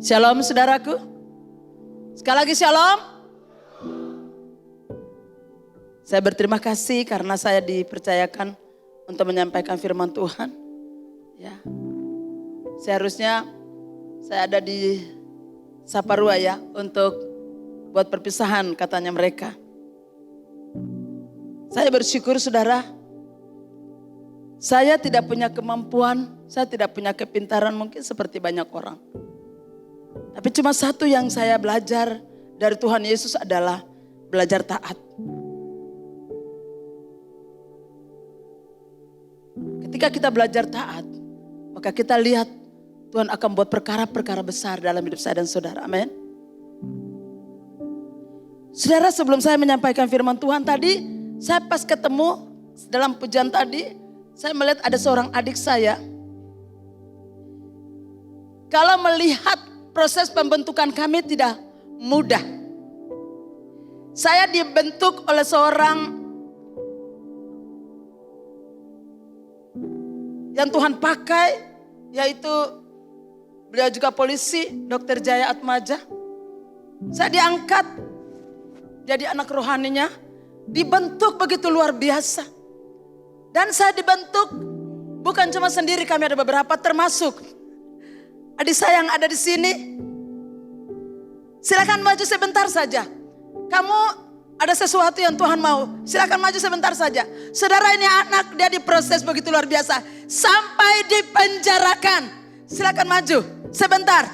Shalom saudaraku. Sekali lagi shalom. Saya berterima kasih karena saya dipercayakan untuk menyampaikan firman Tuhan. Ya. Seharusnya saya ada di Saparua ya untuk buat perpisahan katanya mereka. Saya bersyukur saudara. Saya tidak punya kemampuan, saya tidak punya kepintaran mungkin seperti banyak orang. Tapi cuma satu yang saya belajar dari Tuhan Yesus adalah belajar taat. Ketika kita belajar taat, maka kita lihat Tuhan akan buat perkara-perkara besar dalam hidup saya dan saudara. Amin. Saudara, sebelum saya menyampaikan firman Tuhan tadi, saya pas ketemu dalam pujian tadi, saya melihat ada seorang adik saya. Kalau melihat proses pembentukan kami tidak mudah. Saya dibentuk oleh seorang yang Tuhan pakai, yaitu beliau juga polisi, Dr. Jaya Atmaja. Saya diangkat jadi anak rohaninya, dibentuk begitu luar biasa. Dan saya dibentuk bukan cuma sendiri, kami ada beberapa termasuk adik saya yang ada di sini. Silakan maju sebentar saja. Kamu ada sesuatu yang Tuhan mau. Silakan maju sebentar saja. Saudara, ini anak dia diproses begitu luar biasa sampai dipenjarakan. Silakan maju sebentar.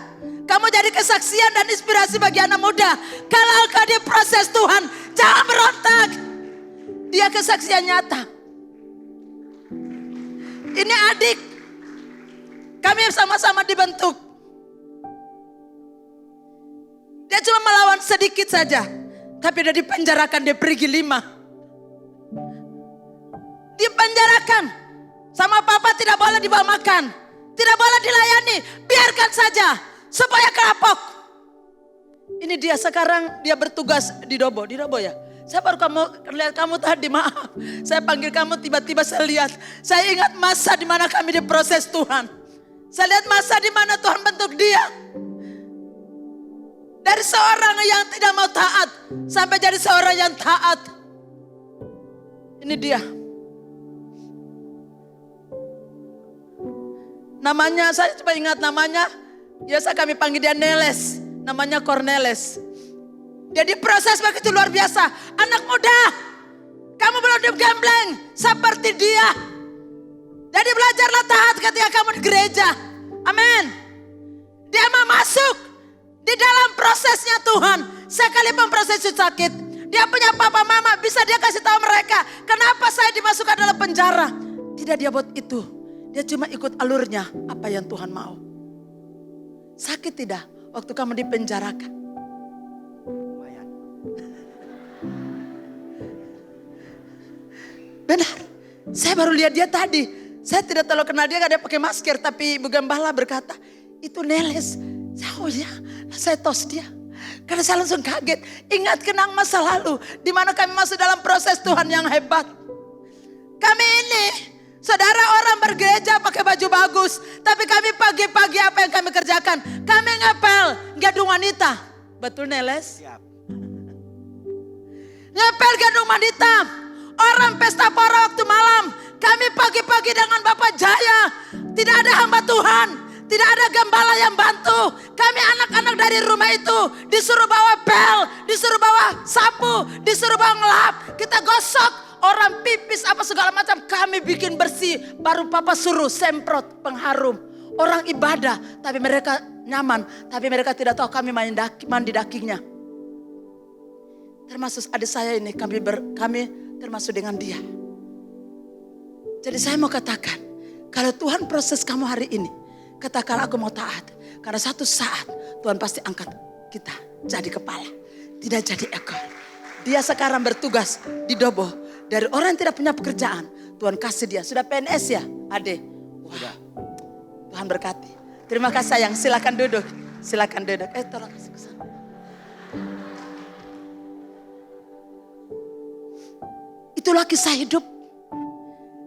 Kamu jadi kesaksian dan inspirasi bagi anak muda. Kalau kau diproses Tuhan, jangan berontak. Dia kesaksian nyata. Ini adik. Kami sama-sama dibentuk. Dia cuma melawan sedikit saja. Tapi dia dipenjarakan, dia pergi 5. Dipenjarakan. Sama papa tidak boleh dibawa makan. Tidak boleh dilayani. Biarkan saja. Supaya kapok. Ini dia sekarang, dia bertugas di Dobo. Di Dobo ya. Saya baru lihat kamu tadi, maaf. Saya panggil kamu, tiba-tiba saya lihat. Saya ingat masa di mana kami diproses Tuhan. Saya lihat masa di mana Tuhan bentuk dia. Dari seorang yang tidak mau taat sampai jadi seorang yang taat. Ini dia. Namanya, saya coba ingat namanya. Biasa kami panggil dia Neles. Namanya Cornelis. Dia diproses begitu luar biasa. Anak muda, kamu belum digembleng seperti dia. Jadi belajarlah taat ketika kamu di gereja. Amin. Dia mau masuk di dalam prosesnya Tuhan. Sekalipun proses itu sakit. Dia punya papa mama, bisa dia kasih tahu mereka. Kenapa saya dimasukkan dalam penjara. Tidak dia buat itu. Dia cuma ikut alurnya apa yang Tuhan mau. Sakit tidak waktu kamu dipenjarakan? Lumayan. Benar. Saya baru lihat dia tadi. Saya tidak terlalu kenal dia, gak ada pakai masker. Tapi Ibu Gembala berkata, itu Neles. Oh ya, saya tos dia. Karena saya langsung kaget. Ingat kenang masa lalu. Di mana kami masuk dalam proses Tuhan yang hebat. Kami ini, saudara, orang bergereja pakai baju bagus. Tapi kami pagi-pagi apa yang kami kerjakan? Kami ngepel gedung wanita. Betul Neles? Siap. Ngepel gedung wanita. Orang pesta pora waktu malam. Kami pagi-pagi dengan Bapak Jaya. Tidak ada hamba Tuhan. Tidak ada gembala yang bantu. Kami anak-anak dari rumah itu disuruh bawa pel, disuruh bawa sapu, disuruh bawa ngelap. Kita gosok orang pipis apa segala macam. Kami bikin bersih. Baru Papa suruh semprot pengharum. Orang ibadah tapi mereka nyaman. Tapi mereka tidak tahu kami mandi dagingnya. Termasuk adik saya ini kami termasuk dengan dia. Jadi saya mau katakan, kalau Tuhan proses kamu hari ini, katakan aku mau taat. Karena satu saat Tuhan pasti angkat kita jadi kepala, tidak jadi ekor. Dia sekarang bertugas di Dobo. Dari orang yang tidak punya pekerjaan, Tuhan kasih dia. Sudah PNS ya, Ade? Wah, Tuhan berkati. Terima kasih sayang, silakan duduk. Silakan duduk. Tolong kasih ke sana. Itulah kisah hidup.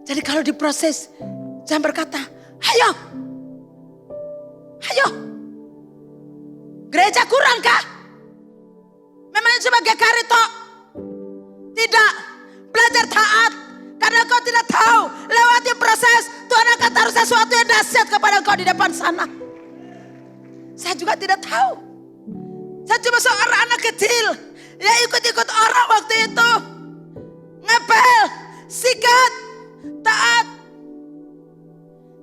Jadi kalau diproses, jangan berkata, ayo. Gereja kurang kah? Memangnya cuma GKRI toh? Tidak. Belajar taat. Karena kau tidak tahu. Lewati proses. Tuhan akan taruh sesuatu yang dahsyat kepada kau di depan sana. Saya juga tidak tahu. Saya cuma seorang anak kecil. Ya ikut-ikut orang waktu itu. Ngepel. Sikat. Taat.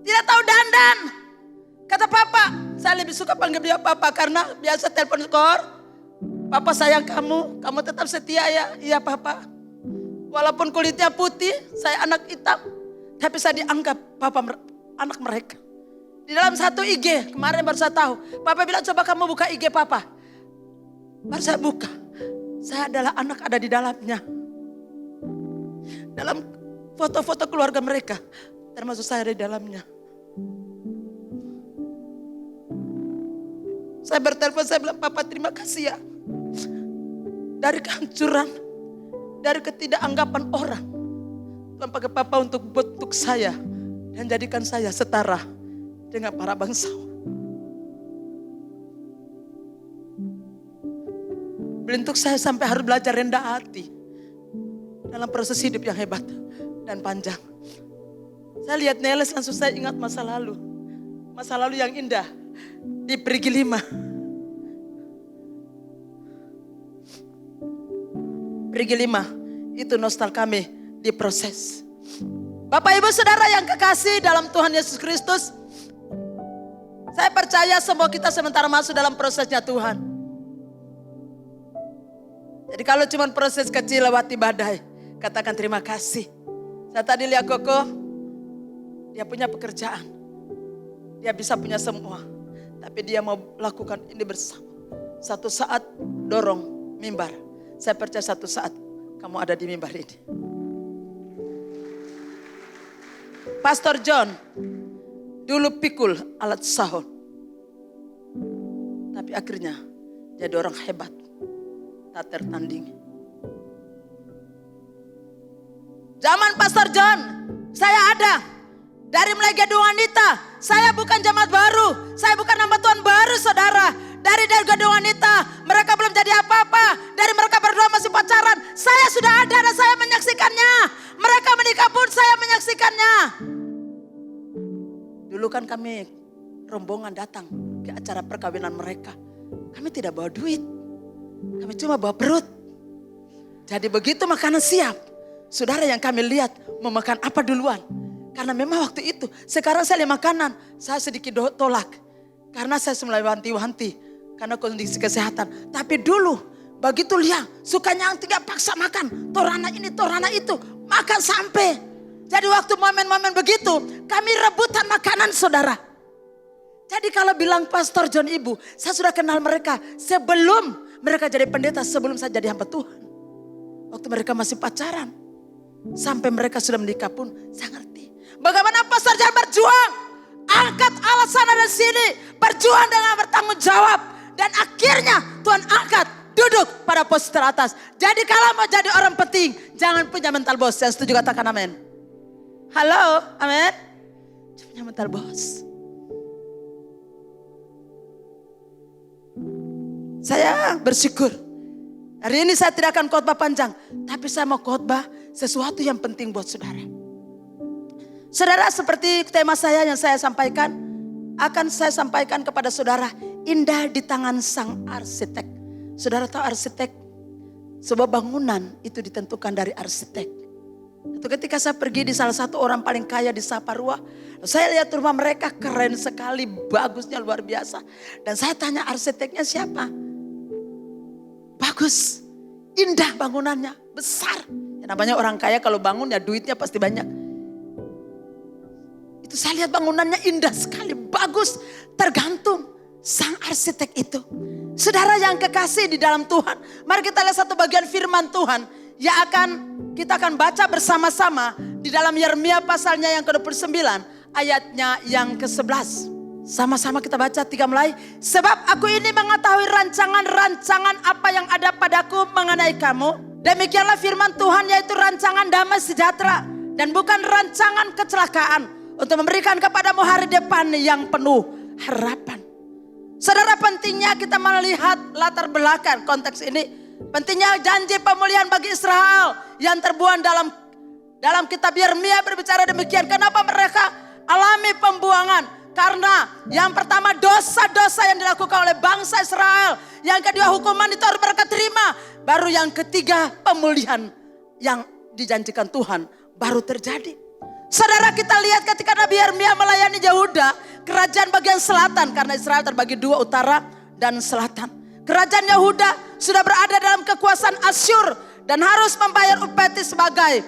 Tidak tahu dandan. Kata papa, saya lebih suka panggil dia papa karena biasa telepon skor. Papa sayang kamu tetap setia ya. Iya papa. Walaupun kulitnya putih, saya anak hitam. Tapi saya dianggap papa anak mereka. Di dalam satu IG, kemarin baru saya tahu. Papa bilang coba kamu buka IG papa. Baru saya buka. Saya adalah anak ada di dalamnya. Dalam foto-foto keluarga mereka, termasuk saya di dalamnya. Saya bertelepon, saya bilang, papa terima kasih ya. Dari kehancuran, dari ketidakanggapan orang. Tuhan pakai papa untuk bentuk saya. Dan jadikan saya setara dengan para bangsawan. Bentuk saya sampai harus belajar rendah hati. Dalam proses hidup yang hebat dan panjang. Saya lihat Neles langsung saya ingat masa lalu. Masa lalu yang indah. Di Perigi 5. Perigi 5 itu nostal kami di proses. Bapak Ibu Saudara yang kekasih dalam Tuhan Yesus Kristus. Saya percaya semua kita sementara masuk dalam prosesnya Tuhan. Jadi kalau cuma proses kecil lewati badai, katakan terima kasih. Saya tadi lihat Koko, dia punya pekerjaan. Dia bisa punya semua. Tapi dia mau lakukan ini bersama. Satu saat dorong mimbar. Saya percaya satu saat kamu ada di mimbar ini. Pastor John dulu pikul alat sahur. Tapi akhirnya jadi orang hebat. Tak tertandingi. Zaman Pastor John saya ada. Dari mulai gedung wanita, saya bukan jemaat baru, saya bukan hamba Tuhan baru saudara. Dari gedung wanita, mereka belum jadi apa-apa. Dari mereka berdua masih pacaran, saya sudah ada dan saya menyaksikannya. Mereka menikah pun saya menyaksikannya. Dulu kan kami rombongan datang ke acara perkawinan mereka. Kami tidak bawa duit, kami cuma bawa perut. Jadi begitu makanan siap, saudara yang kami lihat mau makan apa duluan. Karena memang waktu itu, sekarang saya lihat makanan, saya sedikit tolak. Karena saya mulai wanti-wanti, karena kondisi kesehatan. Tapi dulu, begitu lihat, sukanya yang tidak paksa makan. Torana ini, torana itu, makan sampai. Jadi waktu momen-momen begitu, kami rebutan makanan saudara. Jadi kalau bilang Pastor John Ibu, saya sudah kenal mereka sebelum mereka jadi pendeta, sebelum saya jadi hamba Tuhan. Waktu mereka masih pacaran, sampai mereka sudah menikah pun, saya ngerti. Bagaimana Pastor John berjuang, angkat alat sana dan sini, berjuang dengan bertanggung jawab. Dan akhirnya Tuhan angkat, duduk pada posisi teratas. Jadi kalau mau jadi orang penting, jangan punya mental bos. Yang setuju katakan amin. Halo, amin. Jangan punya mental bos. Saya bersyukur. Hari ini saya tidak akan khotbah panjang, tapi saya mau khotbah sesuatu yang penting buat saudara. Saudara, seperti tema saya yang saya sampaikan, akan saya sampaikan kepada saudara, indah di tangan sang arsitek. Saudara tahu arsitek, sebuah bangunan itu ditentukan dari arsitek. Itu ketika saya pergi di salah satu orang paling kaya di Saparua, saya lihat rumah mereka keren sekali, bagusnya luar biasa. Dan saya tanya arsiteknya siapa? Bagus, indah bangunannya, besar. Ya, namanya orang kaya kalau bangun ya duitnya pasti banyak. Itu saya lihat bangunannya indah sekali, bagus. Tergantung sang arsitek itu. Saudara yang kekasih di dalam Tuhan, mari kita lihat satu bagian firman Tuhan yang kita akan baca bersama-sama di dalam Yeremia pasalnya yang ke-29 ayatnya yang ke-11. Sama-sama kita baca 3 mulai. Sebab aku ini mengetahui rancangan-rancangan apa yang ada padaku mengenai kamu. Demikianlah firman Tuhan, yaitu rancangan damai sejahtera dan bukan rancangan kecelakaan, untuk memberikan kepadamu hari depan yang penuh harapan. Saudara, pentingnya kita melihat latar belakang konteks ini. Pentingnya janji pemulihan bagi Israel yang terbuang dalam kitab Yeremia berbicara demikian. Kenapa mereka alami pembuangan? Karena yang pertama dosa-dosa yang dilakukan oleh bangsa Israel. Yang kedua hukuman itu harus mereka terima. Baru yang ketiga pemulihan yang dijanjikan Tuhan baru terjadi. Saudara, kita lihat ketika Nabi Yeremia melayani Yehuda, kerajaan bagian selatan, karena Israel terbagi dua, utara dan selatan. Kerajaan Yehuda sudah berada dalam kekuasaan Asyur dan harus membayar upeti sebagai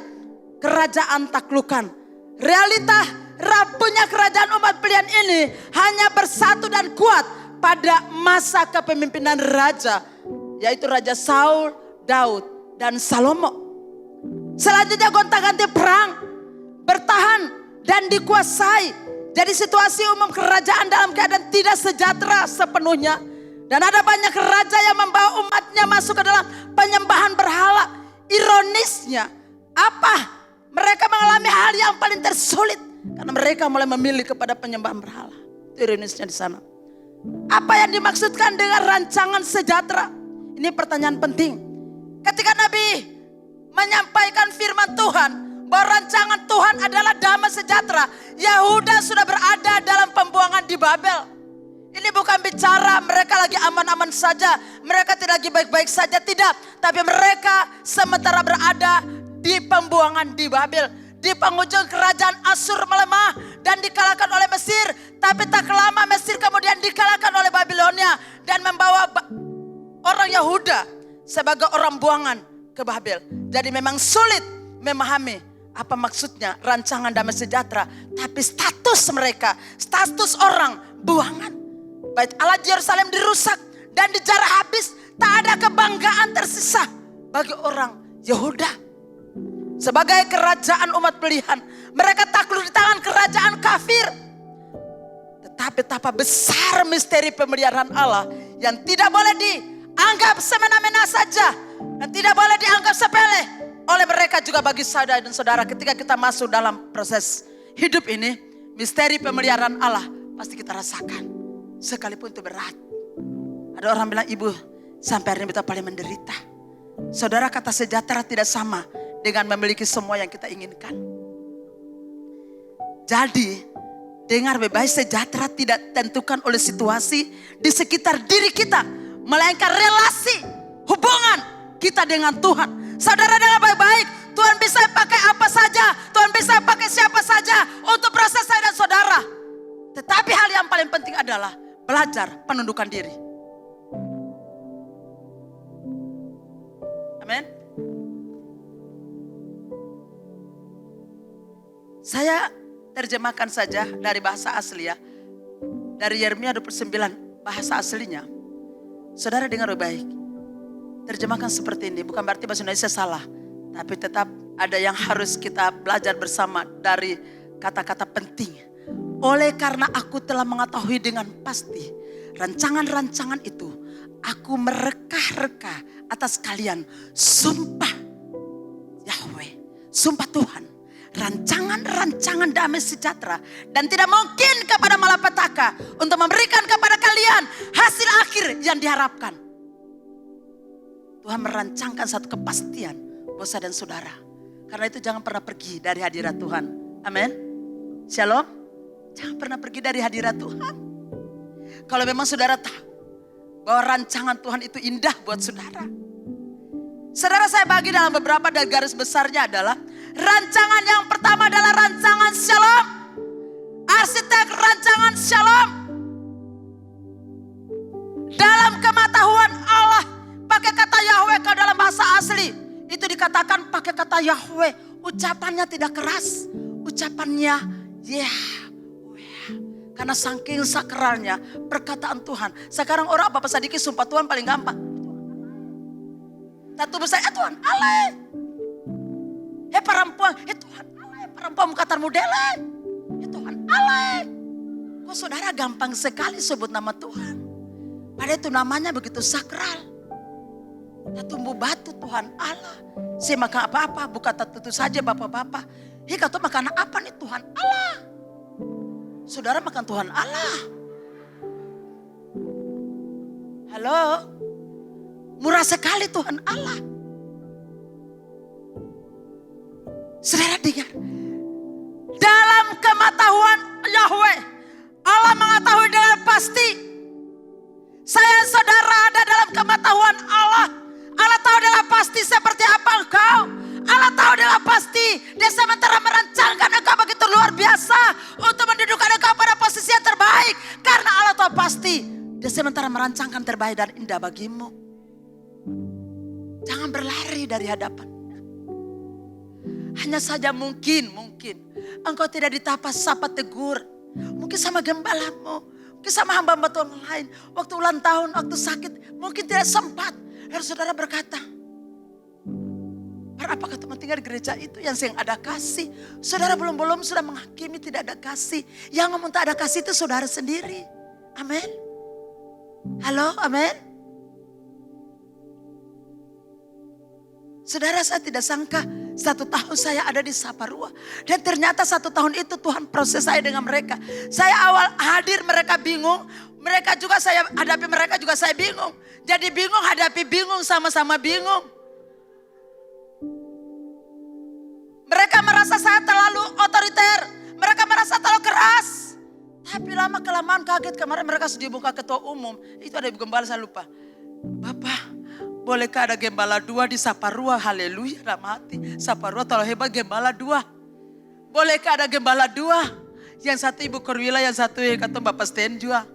kerajaan taklukan. Realita rapuhnya kerajaan umat pilihan ini hanya bersatu dan kuat pada masa kepemimpinan raja, yaitu Raja Saul, Daud, dan Salomo. Selanjutnya gonta-ganti perang, bertahan dan dikuasai. Jadi situasi umum kerajaan dalam keadaan tidak sejahtera sepenuhnya. Dan ada banyak raja yang membawa umatnya masuk ke dalam penyembahan berhala. Ironisnya, apa? Mereka mengalami hal yang paling tersulit. Karena mereka mulai memilih kepada penyembahan berhala. Itu ironisnya di sana. Apa yang dimaksudkan dengan rancangan sejahtera? Ini pertanyaan penting. Ketika Nabi menyampaikan firman Tuhan, bahwa rancangan Tuhan adalah damai sejahtera. Yehuda sudah berada dalam pembuangan di Babel. Ini bukan bicara mereka lagi aman-aman saja. Mereka tidak lagi baik-baik saja, tidak. Tapi mereka sementara berada di pembuangan di Babel. Di penghujung kerajaan Asyur melemah dan dikalahkan oleh Mesir. Tapi tak lama Mesir kemudian dikalahkan oleh Babilonia. Dan membawa orang Yehuda sebagai orang buangan ke Babel. Jadi memang sulit memahami apa maksudnya rancangan damai sejahtera. Tapi status mereka, status orang buangan. Bait Allah Yerusalem dirusak dan dijarah habis. Tak ada kebanggaan tersisa bagi orang Yehuda. Sebagai kerajaan umat pilihan, mereka takluk di tangan kerajaan kafir. Tetapi betapa besar misteri pemeliharaan Allah yang tidak boleh dianggap semena-mena saja. Dan tidak boleh dianggap sepele oleh mereka juga bagi saudara dan saudara. Ketika kita masuk dalam proses hidup ini, misteri pemeliharaan Allah pasti kita rasakan. Sekalipun itu berat. Ada orang bilang, ibu sampai hari ini kita paling menderita. Saudara, kata sejahtera tidak sama dengan memiliki semua yang kita inginkan. Jadi, dengar baik-baik, sejahtera tidak tentukan oleh situasi di sekitar diri kita. Melainkan relasi, hubungan kita dengan Tuhan. Saudara, dengar baik-baik, Tuhan bisa pakai apa saja. Tuhan bisa pakai siapa saja untuk proses saya dan saudara. Tetapi hal yang paling penting adalah belajar penundukan diri. Amin. Saya terjemahkan saja dari bahasa asli ya. Dari Yeremia 29 bahasa aslinya. Saudara dengar baik. Terjemahkan seperti ini. Bukan berarti bahasa Indonesia salah. Tapi tetap ada yang harus kita belajar bersama dari kata-kata penting. Oleh karena aku telah mengetahui dengan pasti rancangan-rancangan itu, aku mereka-reka atas kalian sumpah Yahweh, sumpah Tuhan, rancangan-rancangan damai sejahtera, dan tidak mungkin kepada malapetaka untuk memberikan kepada kalian hasil akhir yang diharapkan. Tuhan merancangkan satu kepastian buat saya dan saudara. Karena itu jangan pernah pergi dari hadirat Tuhan. Amin. Shalom. Jangan pernah pergi dari hadirat Tuhan. Kalau memang saudara tahu bahwa rancangan Tuhan itu indah buat saudara. Saudara, saya bagi dalam beberapa dari garis besarnya adalah rancangan yang pertama adalah rancangan shalom. Arsitek rancangan shalom. Dalam kematahuan Allah, pakai kata Yahweh kalau dalam bahasa asli. Itu dikatakan pakai kata Yahweh. Ucapannya tidak keras. Ucapannya Yahweh. Karena saking sakralnya perkataan Tuhan. Sekarang orang apa-apa sedikit sumpah Tuhan paling gampang. Satu besar, Tuhan Allah. Perempuan, Tuhan Allah. Perempuan kata modele. Tuhan Allah. Kok saudara gampang sekali sebut nama Tuhan. Padahal itu namanya begitu sakral. Kita tumbuh batu Tuhan Allah. Saya makan apa-apa, bukan tentu saja bapak-bapak. Kata makan apa nih Tuhan Allah. Saudara makan Tuhan Allah. Halo? Murah sekali Tuhan Allah. Saudara dengar. Dalam kematahuan Yahweh, Allah mengetahui dengan pasti. Saya saudara ada dalam kematahuan Allah. Allah tahu dengan pasti seperti apa engkau. Allah tahu dengan pasti. Dia sementara merancangkan engkau begitu luar biasa. Untuk mendudukkan engkau pada posisi yang terbaik. Karena Allah tahu pasti. Dia sementara merancangkan terbaik dan indah bagimu. Jangan berlari dari hadapan. Hanya saja mungkin engkau tidak ditapa sapa tegur. Mungkin sama gembalamu, mungkin sama hamba-hamba Tuhan lain. Waktu ulang tahun, waktu sakit, mungkin tidak sempat. Lalu saudara berkata, apakah teman tinggal di gereja itu yang ada kasih? Saudara belum sudah menghakimi tidak ada kasih. Yang ngomong tak ada kasih itu saudara sendiri. Amin. Halo, amin. Saudara, saya tidak sangka 1 tahun saya ada di Saparua. Dan ternyata 1 tahun itu Tuhan proses saya dengan mereka. Saya awal hadir mereka bingung. Mereka juga saya hadapi mereka juga saya bingung. Jadi bingung hadapi bingung sama-sama bingung. Mereka merasa saya terlalu otoriter. Mereka merasa terlalu keras. Tapi lama kelamaan kaget kemarin mereka sudah buka ketua umum. Itu ada ibu gembala saya lupa. Bapak. Bolehkah ada gembala 2 di Saparua? Haleluya, dalam hati. Saparua terlalu hebat, gembala 2. Bolehkah ada gembala 2? Yang satu Ibu Korwila, yang satu kata Bapak Sten juga.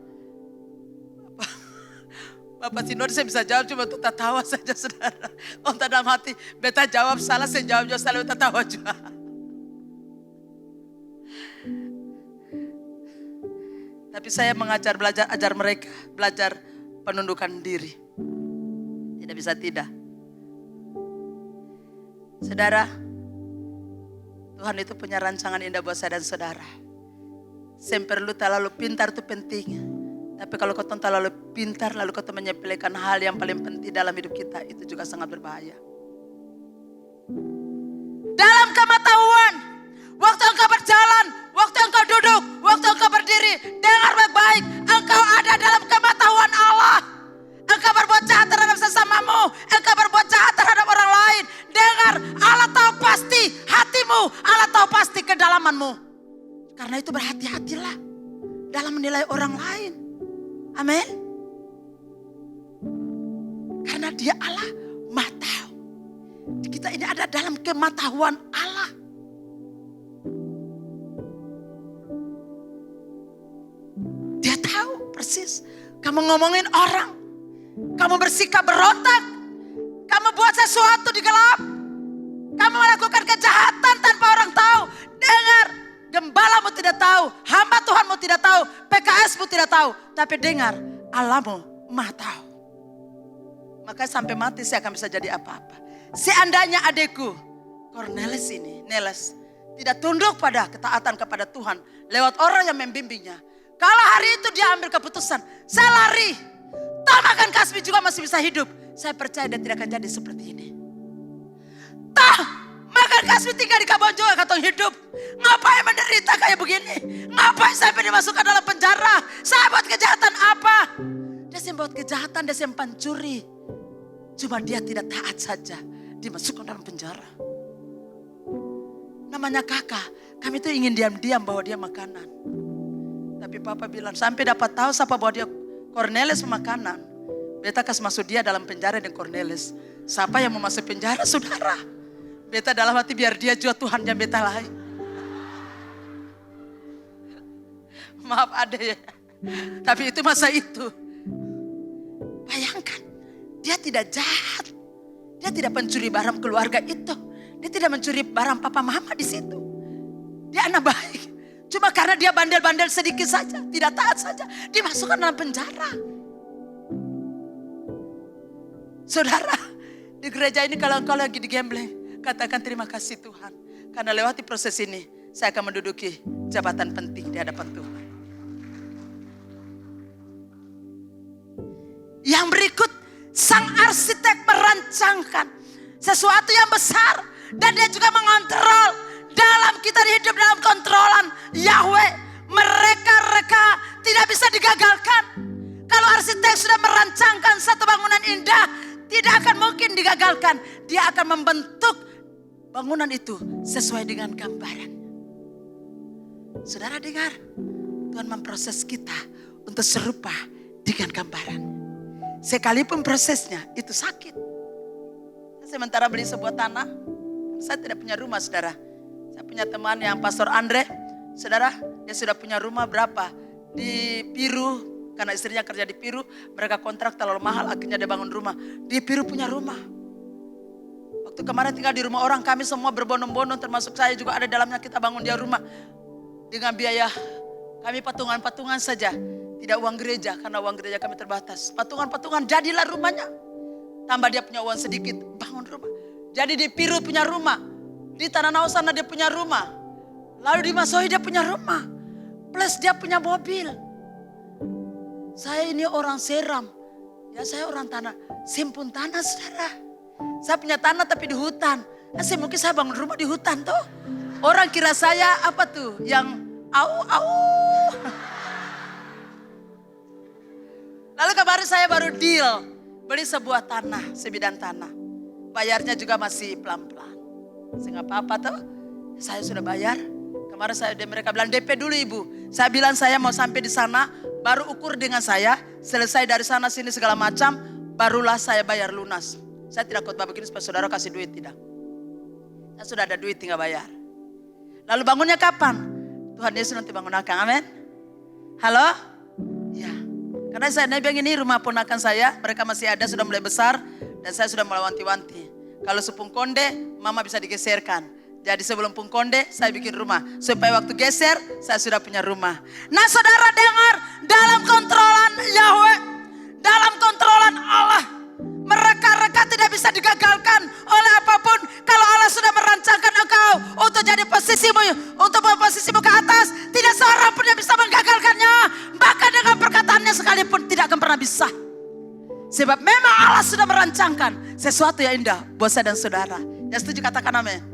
Bapak Sinor saya bisa jawab cuma untuk tertawa saja saudara. Untuk dalam hati, beta jawab salah, saya jawab juga salah, tertawa juga. Tapi saya ajar mereka, belajar penundukan diri. Tidak bisa tidak. Saudara, Tuhan itu punya rancangan indah buat saya dan saudara. Sem perlu terlalu pintar itu penting. Tapi kalau kau terlalu pintar lalu kau menyepelekan hal yang paling penting dalam hidup kita, itu juga sangat berbahaya. Dalam kematahuan, waktu engkau berjalan, waktu engkau duduk, waktu engkau berdiri, dengar baik-baik, engkau ada dalam kematahuan Allah. Engkau berbuat jahat terhadap sesamamu. Engkau berbuat jahat terhadap orang lain. Dengar, Allah tahu pasti hatimu. Allah tahu pasti kedalamanmu. Karena itu berhati-hatilah dalam menilai orang lain. Amin. Karena dia Allah Maha tahu. Kita ini ada dalam kematahuan Allah. Dia tahu persis. Kamu ngomongin orang. Kamu bersikap berontak. Kamu buat sesuatu di gelap. Kamu melakukan kejahatan tanpa orang tahu. Dengar, gembalamu tidak tahu. Hamba Tuhanmu tidak tahu. PKSmu tidak tahu. Tapi dengar, Allahmu Maha tahu. Maka sampai mati saya akan bisa jadi apa-apa. Seandainya adikku Cornelis ini, Neles, tidak tunduk pada ketaatan kepada Tuhan. Lewat orang yang membimbingnya. Kalau hari itu dia ambil keputusan, saya lari. Makan Kasbi juga masih bisa hidup. Saya percaya dia tidak akan jadi seperti ini. Makan Kasbi tinggal di Kabon juga katong hidup. Ngapain menderita kayak begini? Ngapain sampai dimasukkan dalam penjara? Saya buat kejahatan apa? Dia buat kejahatan, dia pencuri. Cuma dia tidak taat saja. Dimasukkan dalam penjara. Namanya kakak. Kami tuh ingin diam-diam bawa dia makanan. Tapi papa bilang sampai dapat tahu siapa bawa dia Cornelis makanan. Beta kasih masuk dia dalam penjara dengan Cornelis. Siapa yang mau masuk penjara? Saudara. Beta dalam hati biar dia juga Tuhan yang beta lain. Maaf ada ya. Tapi itu masa itu. Bayangkan. Dia tidak jahat. Dia tidak mencuri barang keluarga itu. Dia tidak mencuri barang papa mama di situ. Dia anak baik. Cuma karena dia bandel-bandel sedikit saja. Tidak taat saja. Dimasukkan dalam penjara. Saudara, di gereja ini kalau engkau lagi digembleng, katakan terima kasih Tuhan. Karena lewati proses ini, saya akan menduduki jabatan penting di hadapan Tuhan. Yang berikut, sang arsitek merancangkan sesuatu yang besar. Dan dia juga mengontrol. Dalam kita hidup dalam kontrolan Yahweh. Mereka tidak bisa digagalkan. Kalau arsitek yang sudah merancangkan satu bangunan indah tidak akan mungkin digagalkan. Dia akan membentuk bangunan itu sesuai dengan gambaran. Saudara dengar, Tuhan memproses kita untuk serupa dengan gambaran. Sekalipun prosesnya itu sakit. Sementara beli sebuah tanah, saya tidak punya rumah, saudara. Saya punya teman yang Pastor Andre, saudara, dia sudah punya rumah berapa? Di Peru, karena istrinya kerja di Peru, mereka kontrak terlalu mahal, akhirnya dia bangun rumah. Di Peru punya rumah. Waktu kemarin tinggal di rumah orang, kami semua berbondong-bondong, termasuk saya juga ada dalamnya, kita bangun dia rumah. Dengan biaya kami patungan-patungan saja, tidak uang gereja, karena uang gereja kami terbatas. Patungan-patungan, jadilah rumahnya. Tambah dia punya uang sedikit, bangun rumah. Jadi di Peru punya rumah, di Tanah Nau sana dia punya rumah. Lalu di Masohi dia punya rumah. Plus dia punya mobil. Saya ini orang Seram. Ya saya orang tanah. Simpun tanah, saudara. Saya punya tanah tapi di hutan. Mungkin saya bangun rumah di hutan tuh. Orang kira saya apa tuh? Yang au. Lalu kemarin saya baru deal. Beli sebuah tanah, sebidang tanah. Bayarnya juga masih pelan-pelan. Nggak apa-apa tuh. Saya sudah bayar. Kemarin mereka bilang DP dulu ibu. Saya bilang saya mau sampai di sana, baru ukur dengan saya, selesai dari sana sini segala macam, barulah saya bayar lunas. Saya tidak khotbah begini supaya saudara kasih duit, tidak. Saya sudah ada duit tinggal bayar. Lalu bangunnya kapan? Tuhan Yesus nanti bangun akan, amin. Halo? Ya. Karena saya bilang ini rumah ponakan saya, mereka masih ada, sudah mulai besar, dan saya sudah mulai wanti-wanti. Kalau sepung konde, mama bisa digeserkan. Jadi sebelum pungkonde saya bikin rumah. Supaya waktu geser saya sudah punya rumah. Nah saudara dengar, dalam kontrolan Yahweh, dalam kontrolan Allah, mereka tidak bisa digagalkan oleh apapun. Kalau Allah sudah merancangkan engkau untuk jadi posisimu ke atas, tidak seorang pun yang bisa menggagalkannya. Bahkan dengan perkataannya sekalipun tidak akan pernah bisa. Sebab memang Allah sudah merancangkan sesuatu yang indah buat saya dan saudara. Yang setuju katakan amin.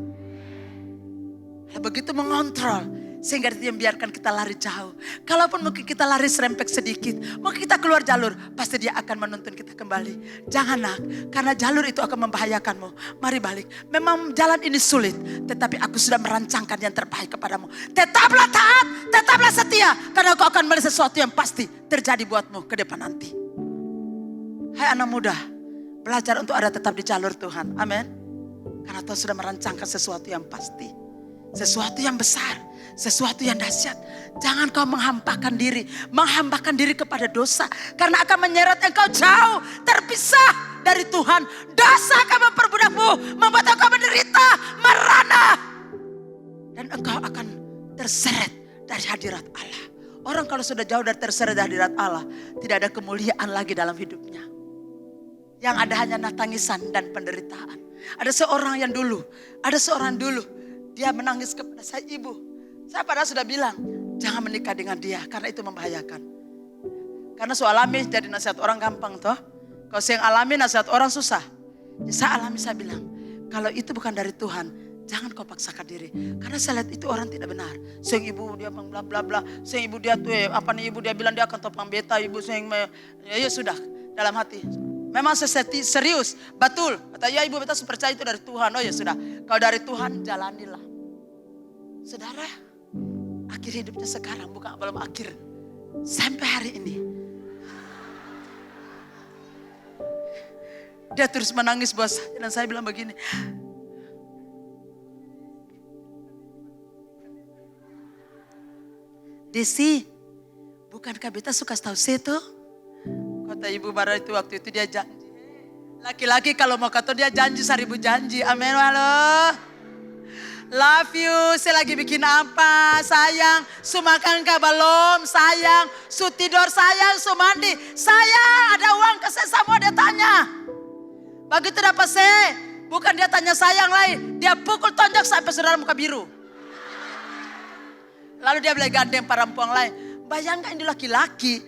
Begitu mengontrol sehingga dia membiarkan kita lari jauh. Kalaupun mungkin kita lari serempek sedikit, mungkin kita keluar jalur, pasti dia akan menuntun kita kembali. Jangan nak, karena jalur itu akan membahayakanmu. Mari balik. Memang jalan ini sulit, tetapi aku sudah merancangkan yang terbaik kepadamu. Tetaplah taat, tetaplah setia, karena kau akan melihat sesuatu yang pasti terjadi buatmu ke depan nanti. Hai anak muda, belajar untuk ada tetap di jalur Tuhan. Amin. Karena Tuhan sudah merancangkan sesuatu yang pasti. Sesuatu yang besar, sesuatu yang dahsyat. Jangan kau menghambakan diri kepada dosa. Karena akan menyeret engkau jauh, terpisah dari Tuhan. Dosa akan memperbudakmu, membuat engkau menderita, merana. Dan engkau akan terseret dari hadirat Allah. Orang kalau sudah jauh dari terseret dari hadirat Allah, tidak ada kemuliaan lagi dalam hidupnya. Yang ada hanya tangisan dan penderitaan. Ada seorang dulu, dia menangis kepada saya, ibu. Saya padahal sudah bilang, jangan menikah dengan dia karena itu membahayakan. Karena soal alami jadi nasihat orang gampang toh. Kalau saya alami nasihat orang susah. Saya alami, saya bilang, kalau itu bukan dari Tuhan, jangan kau paksakan diri. Karena saya lihat itu orang tidak benar. Sayang ibu dia bla bla bla. Sayang ibu dia tuh ibu dia bilang dia akan topang beta, ibu sayang ya sudah dalam hati. Memang serius, betul. Kata ya ibu beta percaya itu dari Tuhan. Oh ya sudah, kalau dari Tuhan jalanilah. Saudara, akhir hidupnya sekarang bukan belum akhir. Sampai hari ini. Dia terus menangis bos. Dan saya bilang begini. Desi, bukankah beta suka tahu seto? Kata ibu Bara itu waktu itu dia janji. Laki-laki kalau mau kata dia janji 1000 janji. Amin. Halo. Love you. Saya lagi bikin apa? Sayang. Su makan kah belum? Sayang. Su tidur sayang. Su mandi. Sayang. Ada uang ke saya semua dia tanya. Begitu dapat saya. Bukan dia tanya sayang lain. Dia pukul tonjok sampai saudara muka biru. Lalu dia boleh gandeng perempuan lain. Bayangkan ini laki-laki.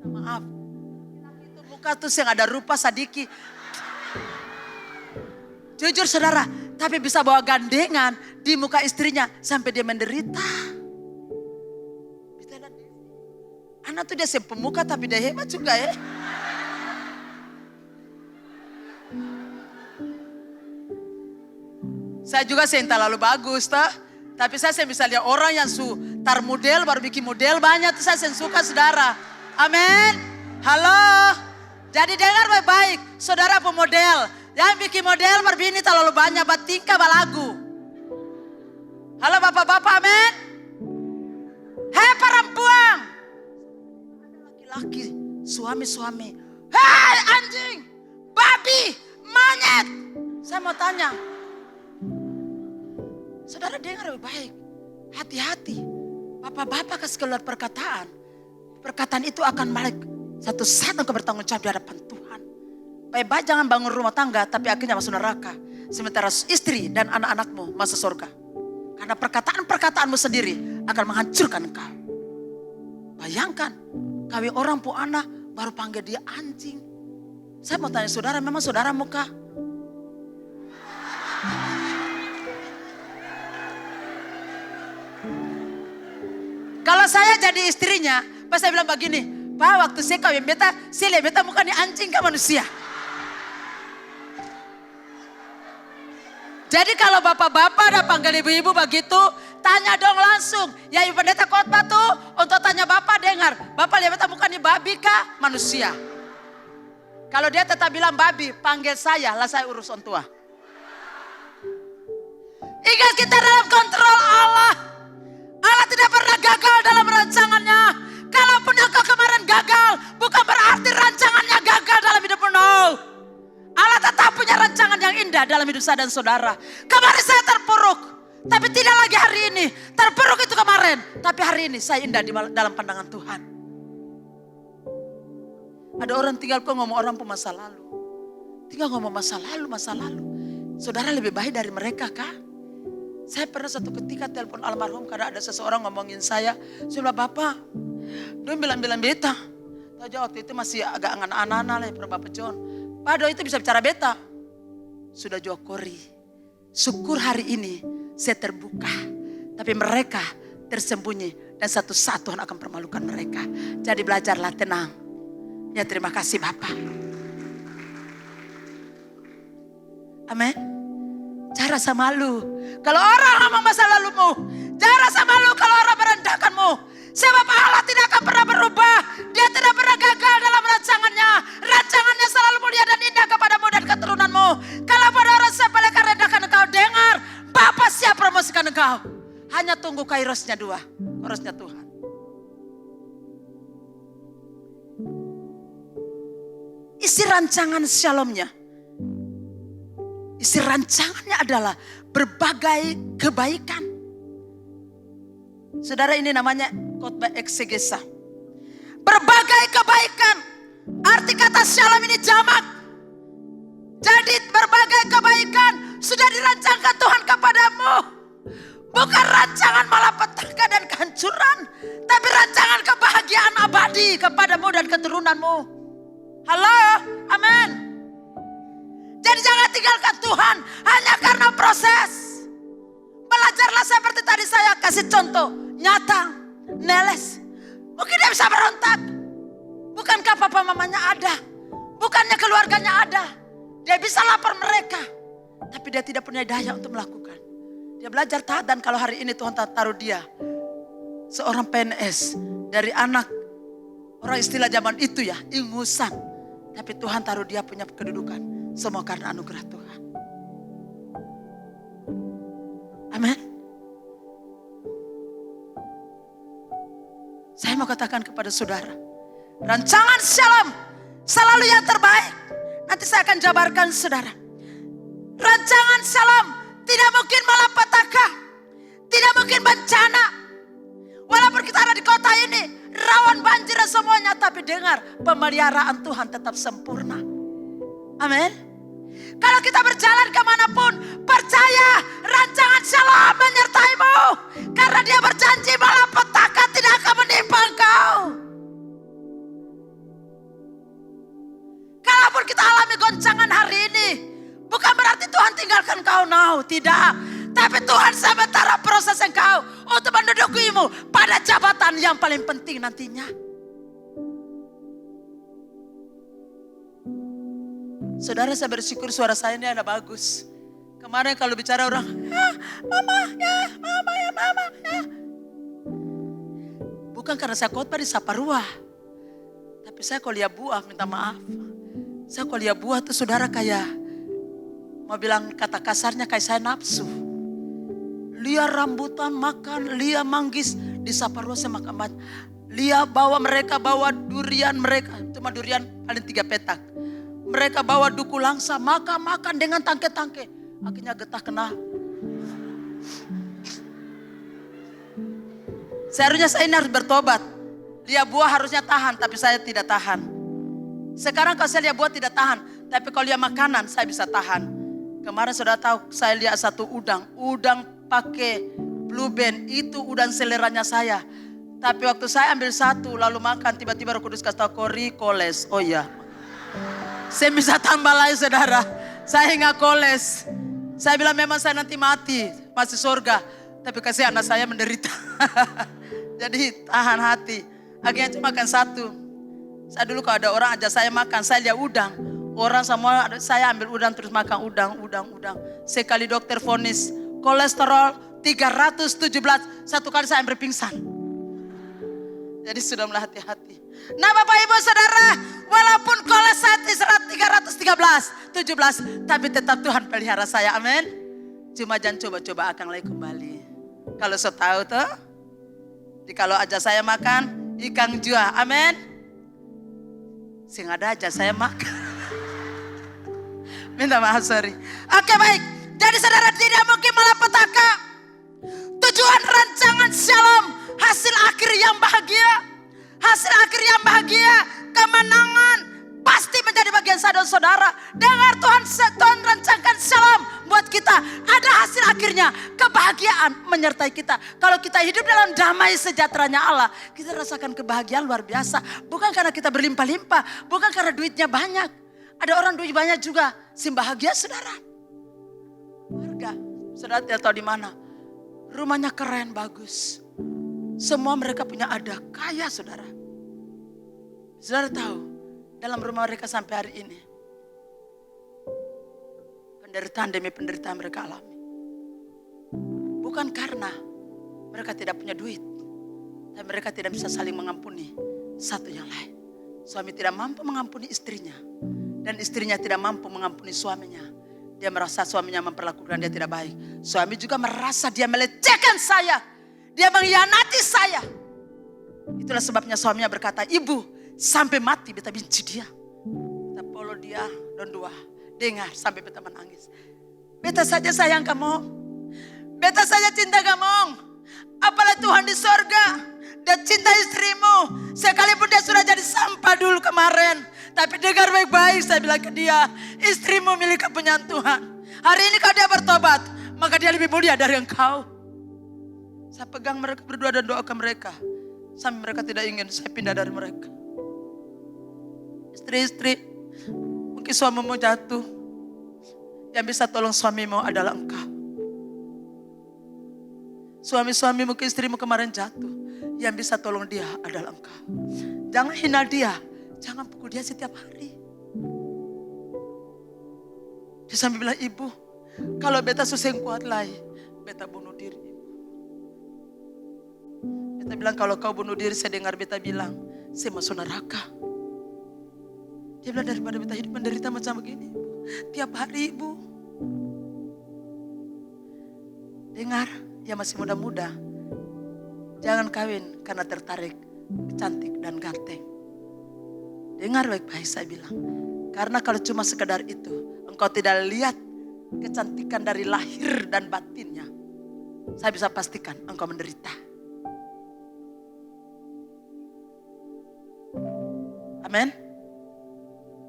Maaf. Itu muka tuh yang ada rupa sadiki. Jujur saudara, tapi bisa bawa gandengan di muka istrinya sampai dia menderita. Anak Ana tuh dia pemuka tapi dia hebat juga ya. Saya juga yang terlalu bagus toh. Tapi saya bisa lihat orang yang tar model baru bikin model banyak tuh saya suka saudara. Amin. Halo. Jadi dengar baik-baik. Saudara pemodel. Yang bikin model berbini terlalu banyak. Batingkah balagu. Halo bapak-bapak amin. Hei perempuan. Laki-laki. Suami-suami. Hei anjing. Babi. Monyet. Saya mau tanya. Saudara dengar lebih baik. Hati-hati. Bapak-bapak kasih keluar perkataan. Perkataan itu akan balik. Satu saat engkau bertanggung jawab di hadapan Tuhan. Baik-baik jangan bangun rumah tangga tapi akhirnya masuk neraka. Sementara istri dan anak-anakmu masuk surga. Karena perkataan-perkataanmu sendiri akan menghancurkan engkau. Bayangkan. Kawin orang pu anak baru panggil dia anjing. Saya mau tanya saudara, memang saudara muka? Kalau saya jadi istrinya, pas saya bilang begini, Pak waktu saya kawin beta, saya lihat beta muka ini anjing ke manusia. Jadi kalau bapak-bapak ada panggil ibu-ibu begitu, tanya dong langsung. Ya ibu pendeta khotbah tuh untuk tanya bapak dengar. Bapak lihat beta muka ini babi kah manusia? Kalau dia tetap bilang babi, panggil saya, lah saya urus orang tua. Ingat kita dalam kontrol Allah. Allah tidak pernah gagal dalam rancangannya. Kalaupun engkau kemarin gagal, bukan berarti rancangannya gagal dalam hidupmu. No. Allah tetap punya rancangan yang indah dalam hidup saya dan saudara. Kemarin saya terpuruk, tapi tidak lagi hari ini. Terpuruk itu kemarin, tapi hari ini saya indah dalam pandangan Tuhan. Ada orang tinggal kok ngomong orang pun masa lalu. Tinggal ngomong masa lalu, masa lalu. Saudara lebih baik dari mereka kah? Saya pernah satu ketika telepon almarhum karena ada seseorang ngomongin saya. Saya bilang, Bapak, dia bilang beta. Tahu waktu itu masih agak anak-anak lah ya Bapak John. Padahal itu bisa bicara beta. Sudah jauh kori. Syukur hari ini saya terbuka. Tapi mereka tersembunyi. Dan satu saat Tuhan akan permalukan mereka. Jadi belajarlah tenang. Ya terima kasih Bapak. Amin. Jangan rasa malu. Kalau orang ngomong masa lalumu. Jangan rasa malu kalau orang merendahkanmu. Sebab Allah tidak akan pernah berubah. Dia tidak pernah gagal dalam rancangannya. Rancangannya selalu mulia dan indah kepadamu dan keturunanmu. Kalau pada orang sepelekan rendahkan engkau, dengar. Bapa siap promosikan engkau. Hanya tunggu kairosnya dua. Kairosnya Tuhan. Isi rancangan shalomnya. Isi rancangannya adalah berbagai kebaikan. Saudara ini namanya khotbah eksegesa. Berbagai kebaikan. Arti kata shalom ini jamak. Jadi berbagai kebaikan sudah dirancangkan Tuhan kepadamu. Bukan rancangan malapetaka dan kehancuran. Tapi rancangan kebahagiaan abadi kepadamu dan keturunanmu. Halo, amin. Jadi jangan tinggalkan Tuhan hanya karena proses. Belajarlah seperti tadi saya kasih contoh nyata, Neles. Mungkin dia bisa berontak. Bukankah papa mamanya ada? Bukannya keluarganya ada? Dia bisa lapor mereka. Tapi dia tidak punya daya untuk melakukan. Dia belajar taat dan kalau hari ini Tuhan taruh dia. Seorang PNS dari anak orang istilah zaman itu ya, ingusan. Tapi Tuhan taruh dia punya kedudukan. Semua karena anugerah Tuhan. Amin. Saya mau katakan kepada saudara. Rancangan shalom selalu yang terbaik. Nanti saya akan jabarkan saudara. Rancangan shalom tidak mungkin malapetaka. Tidak mungkin bencana. Walaupun kita ada di kota ini. Rawan banjir dan semuanya. Tapi dengar pemeliharaan Tuhan tetap sempurna. Amin. Kalau kita berjalan kemanapun, percaya rancangan shalom menyertaimu. Karena dia berjanji malapetaka tidak akan menimpa engkau. Kalaupun kita alami goncangan hari ini, bukan berarti Tuhan tinggalkan kau. No, tidak. Tapi Tuhan sementara proses engkau untuk mendudukimu pada jabatan yang paling penting nantinya. Saudara, saya bersyukur suara saya ini ada bagus. Kemarin kalau bicara orang, mama ya, mama ya, mama ya. Bukan karena saya khotbah di Saparua. Tapi saya kalau lihat buah, minta maaf. Saya kalau lihat buah tuh saudara kayak, mau bilang kata kasarnya kayak saya nafsu. Lia rambutan makan, Lia manggis. Di Saparua saya makan banyak. Lia mereka bawa durian mereka. Cuma durian paling 3 petak. Mereka bawa duku langsa, makan dengan tangke-tangke. Akhirnya getah kena. Seharusnya saya ini harus bertobat. Lihat buah harusnya tahan, tapi saya tidak tahan. Sekarang kalau saya lihat buah tidak tahan, tapi kalau lihat makanan saya bisa tahan. Kemarin sudah tahu saya lihat satu udang pakai blue band, itu udang seleranya saya. Tapi waktu saya ambil satu lalu makan, tiba-tiba Roh Kudus kasih tahu koles. Oh iya. Saya bisa tambah lagi saudara. Saya nggak koles. Saya bilang memang saya nanti mati, masih surga. Tapi kasih anak saya menderita. Jadi tahan hati. Akhirnya cuma makan satu. Saya dulu kalau ada orang ajak saya makan, saya lihat udang. Orang semua, saya ambil udang terus makan udang. Sekali dokter vonis, kolesterol 317. Satu kali saya hampir pingsan. Jadi sudah mulai hati-hati. Nah Bapak Ibu Saudara, walaupun kolesterol 313, 17, tapi tetap Tuhan pelihara saya, amin. Cuma jangan coba-coba akan lagi kembali. Kalau saya tahu tuh, kalau aja saya makan ikan jua, amin. Sing ada aja saya makan. Minta maaf, sorry. Oke baik, jadi saudara tidak mungkin malapetaka. Tujuan rancangan Shalom, hasil akhir yang bahagia. Hasil akhir yang bahagia, kemenangan pasti menjadi bagian saya dan saudara. Dengar Tuhan rancangkan Shalom buat kita. Ada hasil akhirnya, kebahagiaan menyertai kita. Kalau kita hidup dalam damai sejahteranya Allah, kita rasakan kebahagiaan luar biasa. Bukan karena kita berlimpah-limpah, bukan karena duitnya banyak. Ada orang duit banyak juga, bahagia saudara. Warga, saudara tidak tahu di mana. Rumahnya keren, bagus. Semua mereka punya ada, kaya saudara. Saudara tahu, dalam rumah mereka sampai hari ini, penderitaan demi penderitaan mereka alami. Bukan karena mereka tidak punya duit, tapi mereka tidak bisa saling mengampuni satu yang lain. Suami tidak mampu mengampuni istrinya, dan istrinya tidak mampu mengampuni suaminya. Dia merasa suaminya memperlakukan dia tidak baik. Suami juga merasa dia melecehkan saya. Dia mengkhianati saya. Itulah sebabnya suaminya berkata, ibu sampai mati beta benci dia. Beta polo dia dan dua. Dengar sampai beta menangis. Beta saja sayang kamu. Beta saja cinta kamu. Apalagi Tuhan di sorga. Dia cinta istrimu. Sekalipun dia sudah jadi sampah dulu kemarin. Tapi dengar baik-baik saya bilang ke dia. Istrimu milik kepunyaan Tuhan. Hari ini kalau dia bertobat, maka dia lebih mulia dari engkau. Saya pegang mereka berdua dan doakan mereka. Sampai mereka tidak ingin saya pindah dari mereka. Istri-istri, mungkin suamimu jatuh. Yang bisa tolong suamimu adalah engkau. Suami-suami mungkin istrimu kemarin jatuh. Yang bisa tolong dia adalah engkau. Jangan hina dia. Jangan pukul dia setiap hari. Dia sampai bilang, ibu, kalau beta susah kuat lagi, beta bunuh diri. Beta bilang, kalau kau bunuh diri, saya dengar beta bilang, saya masuk neraka. Dia bilang, daripada beta hidup menderita macam begini, tiap hari ibu. Dengar, dia masih muda-muda. Jangan kawin karena tertarik, cantik dan ganteng. Dengar baik-baik saya bilang. Karena kalau cuma sekedar itu, engkau tidak lihat kecantikan dari lahir dan batinnya, saya bisa pastikan engkau menderita. Amin.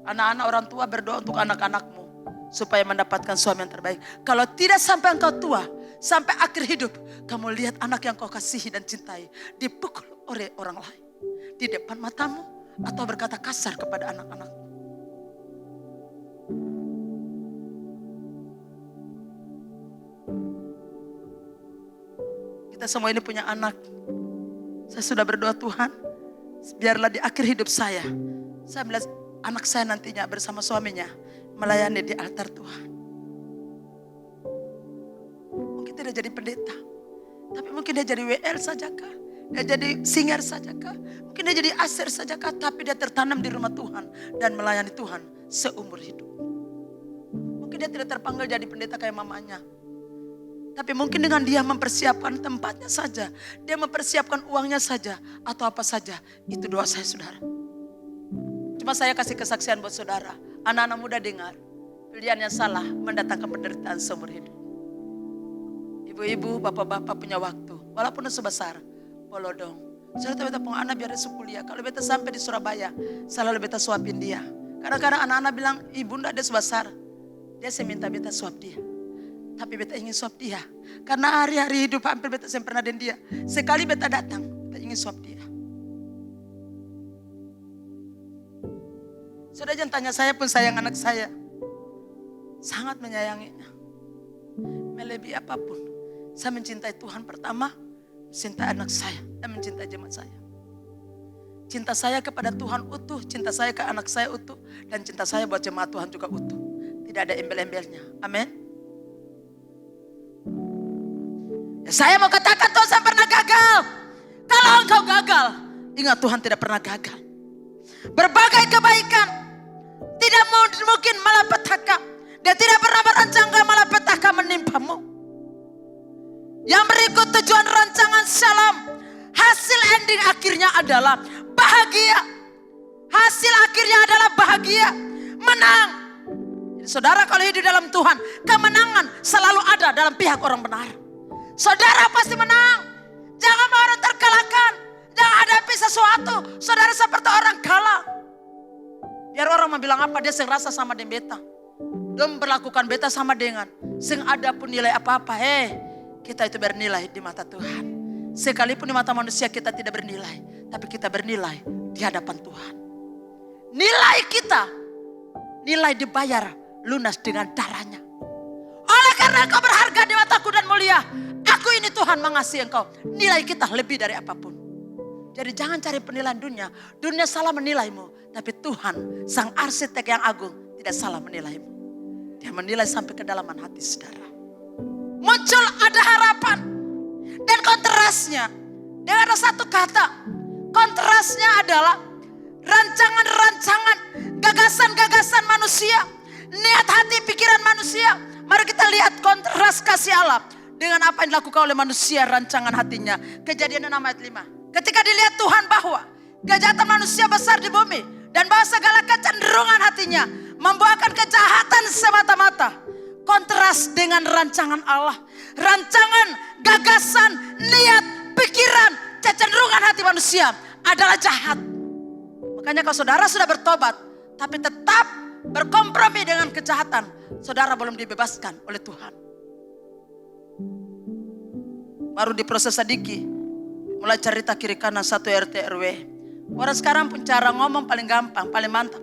Anak-anak orang tua berdoa untuk anak-anakmu supaya mendapatkan suami yang terbaik. Kalau tidak sampai engkau tua, sampai akhir hidup, kamu lihat anak yang kau kasihi dan cintai dipukul oleh orang lain di depan matamu atau berkata kasar kepada anak-anakmu. Kita semua ini punya anak. Saya sudah berdoa, Tuhan, biarlah di akhir hidup saya melihat anak saya nantinya bersama suaminya melayani di altar Tuhan. Mungkin tidak jadi pendeta, tapi mungkin dia jadi WL saja kah? Dia jadi singer saja kah? Mungkin dia jadi aser saja kah? Tapi dia tertanam di rumah Tuhan dan melayani Tuhan seumur hidup. Mungkin dia tidak terpanggil jadi pendeta kayak mamanya. Tapi mungkin dengan dia mempersiapkan tempatnya saja, dia mempersiapkan uangnya saja, atau apa saja, itu doa saya saudara. Cuma saya kasih kesaksian buat saudara, anak-anak muda dengar, pilihan yang salah mendatangkan penderitaan seumur hidup. Ibu-ibu, bapak-bapak punya waktu, walaupun sebesar, bolodong. Saudara beta pun anak biar dia kuliah, kalau beta sampai di Surabaya, selalu beta suapin dia. Kadang-kadang anak-anak bilang, ibu ndak ada sebesar, dia minta beta suap dia. Tapi beta ingin suap dia. Karena hari-hari hidup hampir beta saya pernah dengan dia. Sekali beta datang, beta ingin suap dia. Sudah jangan tanya saya pun sayang anak saya. Sangat menyayanginya. Melebihi apapun. Saya mencintai Tuhan pertama, mencintai anak saya dan mencintai jemaat saya. Cinta saya kepada Tuhan utuh, cinta saya ke anak saya utuh, dan cinta saya buat jemaat Tuhan juga utuh. Tidak ada embel-embelnya. Amin. Saya mau katakan Tuhan pernah gagal. Kalau engkau gagal, ingat Tuhan tidak pernah gagal. Berbagai kebaikan tidak mungkin malapetaka. Dia tidak pernah merancangkan malapetaka menimpamu. Yang berikut tujuan rancangan Shalom. Hasil ending akhirnya adalah bahagia. Hasil akhirnya adalah bahagia. Menang. Jadi saudara kalau hidup dalam Tuhan, kemenangan selalu ada dalam pihak orang benar. Saudara pasti menang. Jangan mau orang terkalahkan. Jangan hadapi sesuatu. Saudara seperti orang kalah. Biar orang mau bilang apa, dia sing rasa sama dengan beta. Dia memperlakukan beta sama dengan. Sing ada pun nilai apa-apa. Kita itu bernilai di mata Tuhan. Sekalipun di mata manusia kita tidak bernilai. Tapi kita bernilai di hadapan Tuhan. Nilai kita. Nilai dibayar lunas dengan darahnya. Oleh karena engkau berharga di mataku dan mulia. Aku ini Tuhan mengasihi engkau. Nilai kita lebih dari apapun. Jadi jangan cari penilaian dunia. Dunia salah menilaimu. Tapi Tuhan sang arsitek yang agung tidak salah menilaimu. Dia menilai sampai kedalaman hati saudara. Muncul ada harapan. Dan kontrasnya. Dia ada satu kata. Kontrasnya adalah rancangan-rancangan. Gagasan-gagasan manusia. Niat hati pikiran manusia. Mari kita lihat kontras kasih Allah. Dengan apa yang dilakukan oleh manusia rancangan hatinya. Kejadian 6 ayat 5. Ketika dilihat Tuhan bahwa kejahatan manusia besar di bumi. Dan bahwa segala kecenderungan hatinya membuahkan kejahatan semata-mata. Kontras dengan rancangan Allah. Rancangan, gagasan, niat, pikiran, kecenderungan hati manusia adalah jahat. Makanya kalau saudara sudah bertobat. Tapi tetap berkompromi dengan kejahatan. Saudara belum dibebaskan oleh Tuhan. Baru diproses sedikit. Mulai cerita kiri kanan satu RT RW. Orang sekarang pun cara ngomong paling gampang, paling mantap.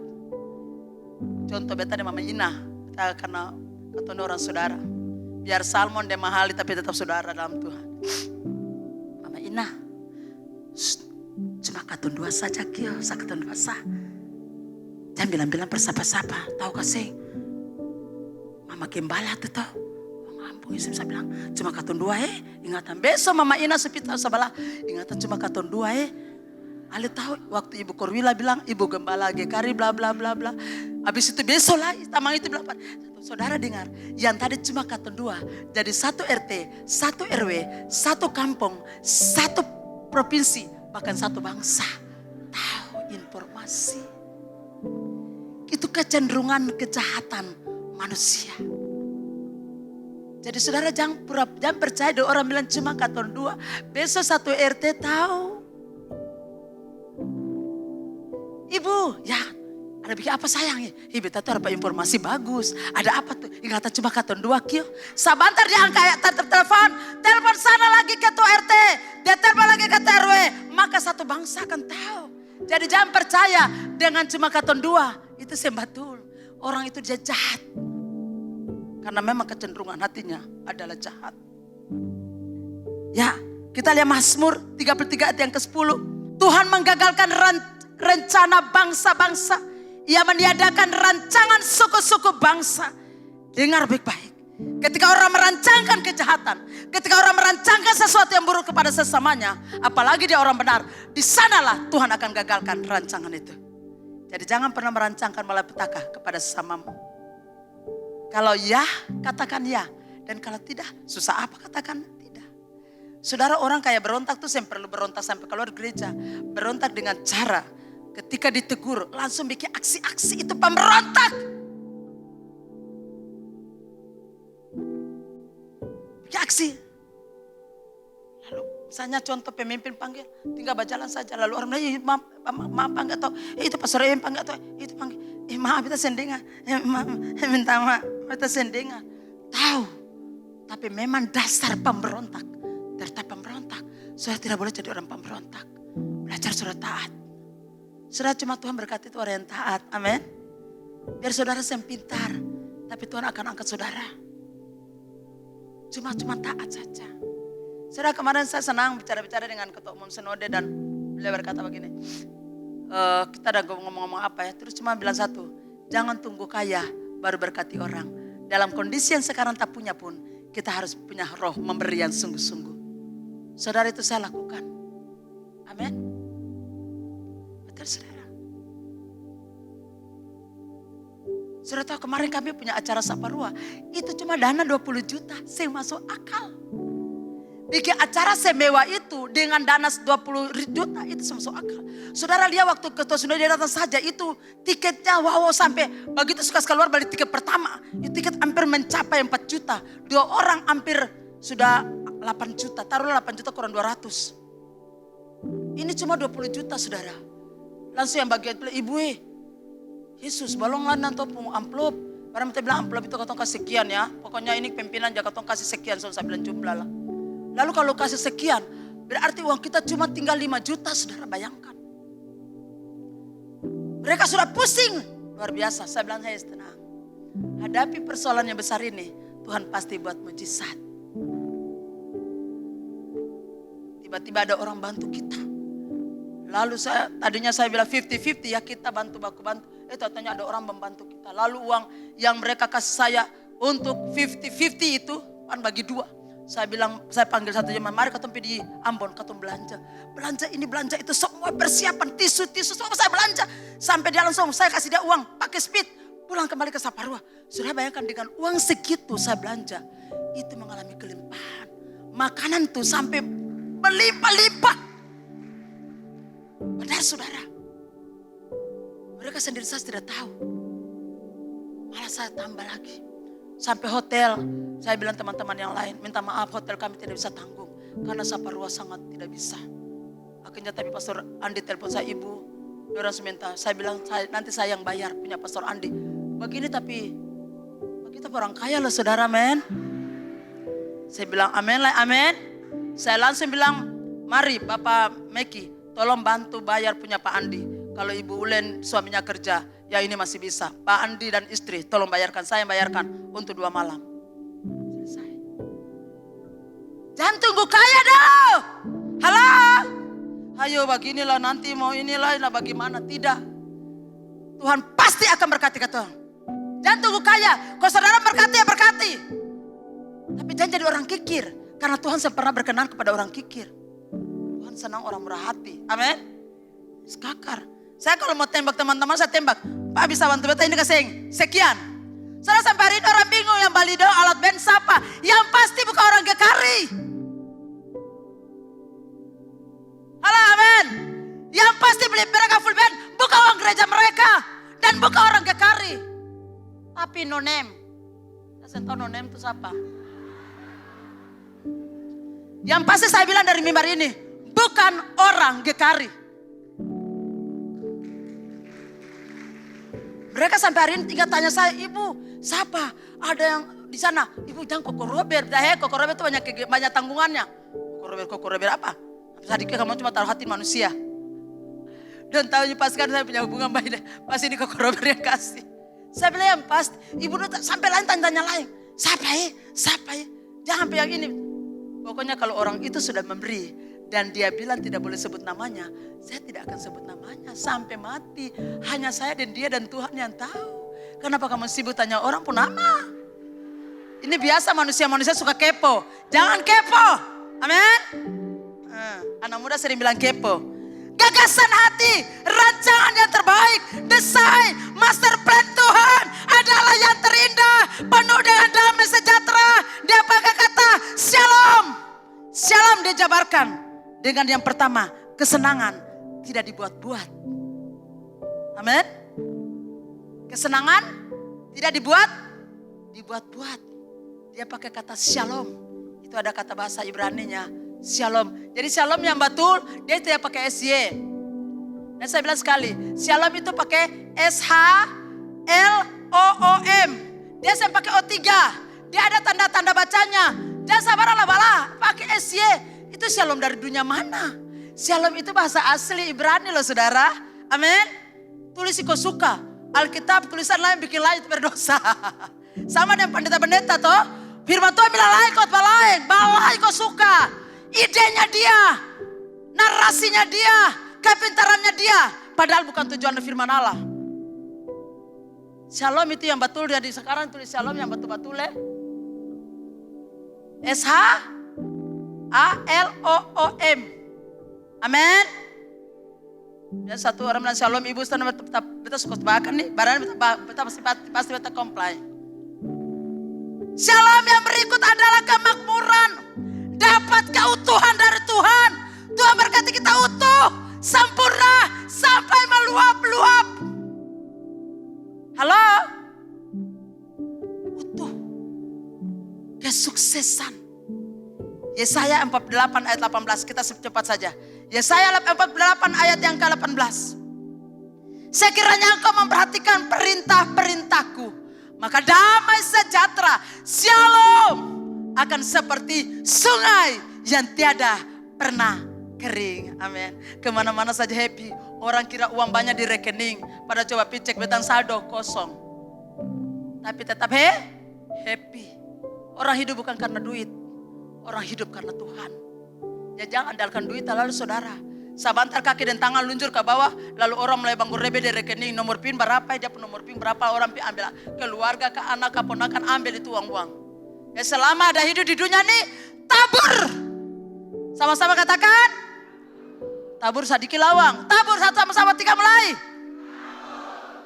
Contoh beta dan Mama Ina. Kita karena ketemu orang saudara. Biar salmon dia mahali tapi tetap saudara dalam Tuhan. Mama Ina. Cuma katun dua saja kio, sakatun dua sah. Jangan bilang-bilang bersapa-sapa. Tahu kasih. Mama Gembala tuh tau. Saya bilang cuma katun dua ingatan besok Mama Ina sepita sebelah ingatan cuma katun dua Ale tahu waktu Ibu Korwila bilang Ibu Gembala Gekari bla bla bla bla. Habis itu besok lah tamang itu bilang saudara dengar yang tadi cuma katun dua jadi satu RT, satu RW, satu kampung, satu provinsi bahkan satu bangsa. Tahu informasi itu kecenderungan kejahatan manusia. Jadi saudara jangan percaya ada orang bilang cuma katun dua. Besok satu RT tahu. Ibu, ya ada bikin apa sayang? Ibu tuh ada informasi bagus. Ada apa tuh? Ingatan cuma katun dua kio. Sabantar dia angkat telepon. Telepon sana lagi ketua RT. Dia telepon lagi ketua RW. Maka satu bangsa akan tahu. Jadi jangan percaya dengan cuma katun dua. Itu sembatul. Orang itu dia jahat. Karena memang kecenderungan hatinya adalah jahat. Ya, kita lihat Mazmur 33 ayat yang ke-10. Tuhan menggagalkan rencana bangsa-bangsa Ia meniadakan rancangan suku-suku bangsa. Dengar baik-baik. Ketika orang merancangkan kejahatan, ketika orang merancangkan sesuatu yang buruk kepada sesamanya, apalagi dia orang benar, di sanalah Tuhan akan gagalkan rancangan itu. Jadi jangan pernah merancangkan malapetaka kepada sesamamu. Kalau ya, katakan ya. Dan kalau tidak, susah apa katakan tidak. Saudara, orang kayak berontak tuh yang perlu berontak sampai keluar gereja. Berontak dengan cara ketika ditegur langsung bikin aksi-aksi, itu pemberontak. Bikin aksi. Lalu misalnya contoh pemimpin panggil, tinggal berjalan saja. Lalu orang bilang, maaf panggil atau itu pastor yang panggil atau itu panggil. Maaf kita sendengan. Minta maaf kita sendengan. Tahu. Tapi memang dasar pemberontak. Tetap pemberontak. Saudara tidak boleh jadi orang pemberontak. Belajar saudara taat. Saudara, cuma Tuhan berkati itu orang yang taat. Amin. Biar saudara yang pintar. Tapi Tuhan akan angkat saudara. Cuma taat saja. Saudara, kemarin saya senang bicara-bicara dengan Ketua Umum Sinode. Dan beliau berkata begini. Kita ada ngomong-ngomong apa ya. Terus cuma bilang satu. Jangan tunggu kaya baru berkati orang. Dalam kondisi yang sekarang tak punya pun. Kita harus punya roh memberi yang sungguh-sungguh. Saudara, itu saya lakukan. Amin. Betul saudara. Saudara tahu kemarin kami punya acara Saparua. Itu cuma dana 20 juta. Saya masuk akal. Bikin acara semewah itu dengan dana 20 juta itu masuk akal. Saudara lihat waktu Ketua Sinode dia datang saja itu tiketnya wow sampai begitu suka keluar balik tiket pertama. Itu tiket hampir mencapai 4 juta. 2 orang hampir sudah 8 juta. Taruhlah 8 juta kurang 200. Ini cuma 20 juta saudara. Langsung yang bagian ibu Yesus balonglah nanti amplop. Barang kita bilang amplop itu katong kasih sekian ya. Pokoknya ini pimpinan jaga katong kasih sekian. So saya bilang jumlah lah. Lalu kalau kasih sekian, berarti uang kita cuma tinggal 5 juta, saudara bayangkan. Mereka sudah pusing, luar biasa. Saya bilang, hey tenang. Hadapi persoalan yang besar ini, Tuhan pasti buat mujizat. Tiba-tiba ada orang bantu kita. Lalu tadinya saya bilang 50-50 ya kita bantu baku bantu. Ternyata ada orang membantu kita. Lalu uang yang mereka kasih saya untuk 50-50 itu kan bagi 2. Saya bilang, saya panggil satu jemaat, mari ketemu di Ambon, ketemu belanja. Belanja ini, belanja itu, semua persiapan, tisu, semua saya belanja. Sampai dia langsung, saya kasih dia uang, pakai speed. Pulang kembali ke Saparua. Sudah bayangkan dengan uang segitu saya belanja. Itu mengalami kelimpahan. Makanan tuh sampai berlimpah-limpah. Padahal saudara, mereka sendiri saya tidak tahu. Malah saya tambah lagi. Sampai hotel, saya bilang teman-teman yang lain, minta maaf hotel kami tidak bisa tanggung. Karena Saparua sangat tidak bisa. Akhirnya tapi Pastor Andi telepon saya, ibu, orang seminta. Saya bilang nanti saya yang bayar punya Pastor Andi. Begini tapi, kita orang kaya loh saudara men. Saya bilang amin lah amin. Saya langsung bilang, mari Bapak Meki, tolong bantu bayar punya Pak Andi. Kalau Ibu Ulen suaminya kerja, ya ini masih bisa. Pak Andi dan istri tolong bayarkan, saya bayarkan untuk 2 malam. Selesai. Jangan tunggu kaya dah. Halo. Ayo beginilah nanti mau inilah bagaimana. Tidak. Tuhan pasti akan berkati kata Tuhan. Jangan tunggu kaya. Kalau saudara berkati ya berkati. Tapi jangan jadi orang kikir. Karena Tuhan pernah berkenan kepada orang kikir. Tuhan senang orang murah hati. Amin. Sekakar. Saya kalau mau tembak teman-teman saya tembak. Pak bisa bantu beta ini kasih sekian. Saudara sampai hari ini orang bingung yang balido alat band siapa. Yang pasti bukan orang GKRI. Halo amin. Yang pasti beli mereka full band bukan orang gereja mereka. Dan bukan orang GKRI. Tapi no name. Saya tahu no name itu siapa. Yang pasti saya bilang dari mimbar ini. Bukan orang GKRI. Mereka sampai hari ini tinggal tanya saya, ibu, siapa? Ada yang di sana. Ibu jangan Koko Robert. Koko Robert itu banyak tanggungannya. Koko Robert apa? Sadiknya kamu cuma taruh hati manusia. Dan tahunya pas kan saya punya hubungan baik. Pas ini Koko Robert yang kasih. Saya bilang yang pasti. Ibu sampai lain tanya lain. Siapa ya? Jangan sampai yang ini. Pokoknya kalau orang itu sudah memberi. Dan dia bilang tidak boleh sebut namanya. Saya tidak akan sebut namanya sampai mati. Hanya saya dan dia dan Tuhan yang tahu. Kenapa kamu sibuk tanya orang pun nama? Ini biasa manusia-manusia suka kepo. Jangan kepo. Amin. Anak muda sering bilang kepo. Gagasan hati, rancangan yang terbaik, desain, master plan Tuhan adalah yang terindah, penuh dengan damai sejahtera. Dia pakai kata shalom. Shalom dia jabarkan dengan yang pertama, kesenangan tidak dibuat-buat. Amin. Kesenangan tidak dibuat-buat. Dia pakai kata shalom. Itu ada kata bahasa Ibrani-nya. Shalom. Jadi shalom yang betul dia tidak pakai SY. Dan saya bilang sekali, shalom itu pakai SHLOOM. Dia saya pakai O3. Dia ada tanda-tanda bacanya. Jangan sabarlah bala pakai SY. Itu shalom dari dunia mana? Shalom itu bahasa asli Ibrani loh saudara. Amin. Tulis kau suka. Alkitab tulisan lain bikin lain itu berdosa. Sama dengan pendeta-pendeta toh. Firman Tuhan bilang lain kau balai kau suka. Idenya dia, narasinya dia, kepintarannya dia. Padahal bukan tujuan firman Allah. Shalom itu yang betul, jadi sekarang tulis shalom yang betul-betul SHALOOM. Amin. Dan satu orang bilang shalom ibu, kita suka bahkan nih, barangnya kita pasti comply. Shalom yang berikut adalah kemakmuran. Dapat keutuhan dari Tuhan. Tuhan berkati kita utuh, sempurna, sampai meluap-luap. Halo? Utuh. Kesuksesan. Yesaya 48 ayat 18. Kita cepat saja. Yesaya 48 ayat yang ke-18. Sekiranya engkau memperhatikan perintah-perintahku, maka damai sejahtera, shalom, akan seperti sungai yang tiada pernah kering. Amin. Kemana-mana saja happy. Orang kira uang banyak di rekening. Pada coba cek betang saldo kosong. Tapi tetap happy. Orang hidup bukan karena duit. Orang hidup karena Tuhan. Ya jangan andalkan duit lalu saudara. Sabantar kaki dan tangan luncur ke bawah. Lalu orang mulai bangun rebe di rekening. Nomor PIN berapa, dia pun nomor PIN berapa. Orang ambil keluarga, ke anak, ke ponakan ambil itu uang-uang. Ya selama ada hidup di dunia ini, tabur. Sama-sama katakan. Tabur sadiki lawang. Tabur satu sama-sama tiga mulai.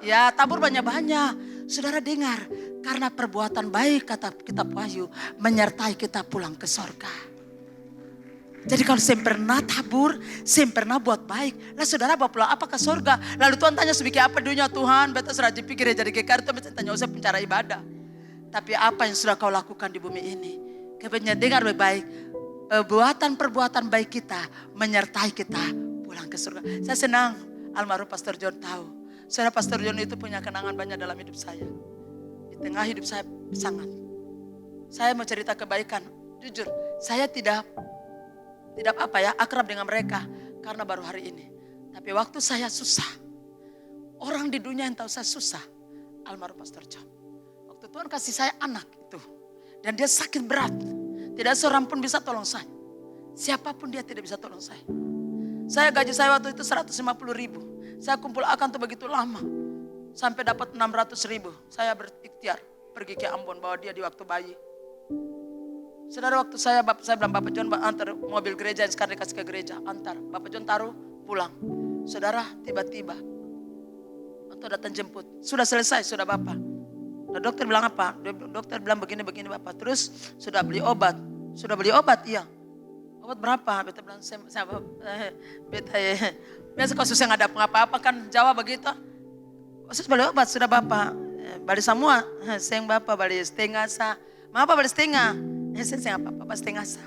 Ya tabur banyak-banyak. Saudara dengar. Karena perbuatan baik kata kitab Wahyu. Menyertai kita pulang ke sorga. Jadi kalau saya pernah tabur, saya pernah buat baik. Lah saudara bawa pulang apa ke sorga. Lalu Tuhan tanya sedikit apa dunia Tuhan. Betul sudah dipikir jadi kekar. Tuhan tanya usah pencara ibadah. Tapi apa yang sudah kau lakukan di bumi ini? Kebetulan dengar baik-baik. Perbuatan baik kita menyertai kita pulang ke surga. Saya senang almarhum Pastor John tahu. Saudara Pastor John itu punya kenangan banyak dalam hidup saya. Di tengah hidup saya sangat. Saya mau cerita kebaikan. Jujur, saya tidak akrab dengan mereka. Karena baru hari ini. Tapi waktu saya susah. Orang di dunia yang tahu saya susah. Almarhum Pastor John. Tuhan kasih saya anak itu. Dan dia sakit berat. Tidak seorang pun bisa tolong saya. Siapapun dia tidak bisa tolong saya. Gaji saya waktu itu 150.000. Saya kumpul akan tuh begitu lama. Sampai dapat 600.000. Saya berikhtiar pergi ke Ambon bawa dia di waktu bayi. Saudara waktu saya bilang Bapak John antar mobil gereja yang sekarang dikasih ke gereja. Antar. Bapak John taruh pulang. Saudara tiba-tiba. Atau datang jemput. Sudah selesai sudah Bapak. Nah, dokter bilang apa? Dokter bilang begini Bapak. Terus sudah beli obat. Sudah beli obat? Iya. Obat berapa? Beta bilang, biasa kalau susah nggak ada apa-apa kan Jawa begitu. Khusus beli obat sudah Bapak. Bali semua. Sayang Bapak bali setengah sa. Mengapa bali setengah? Saya apa-apa setengah sa.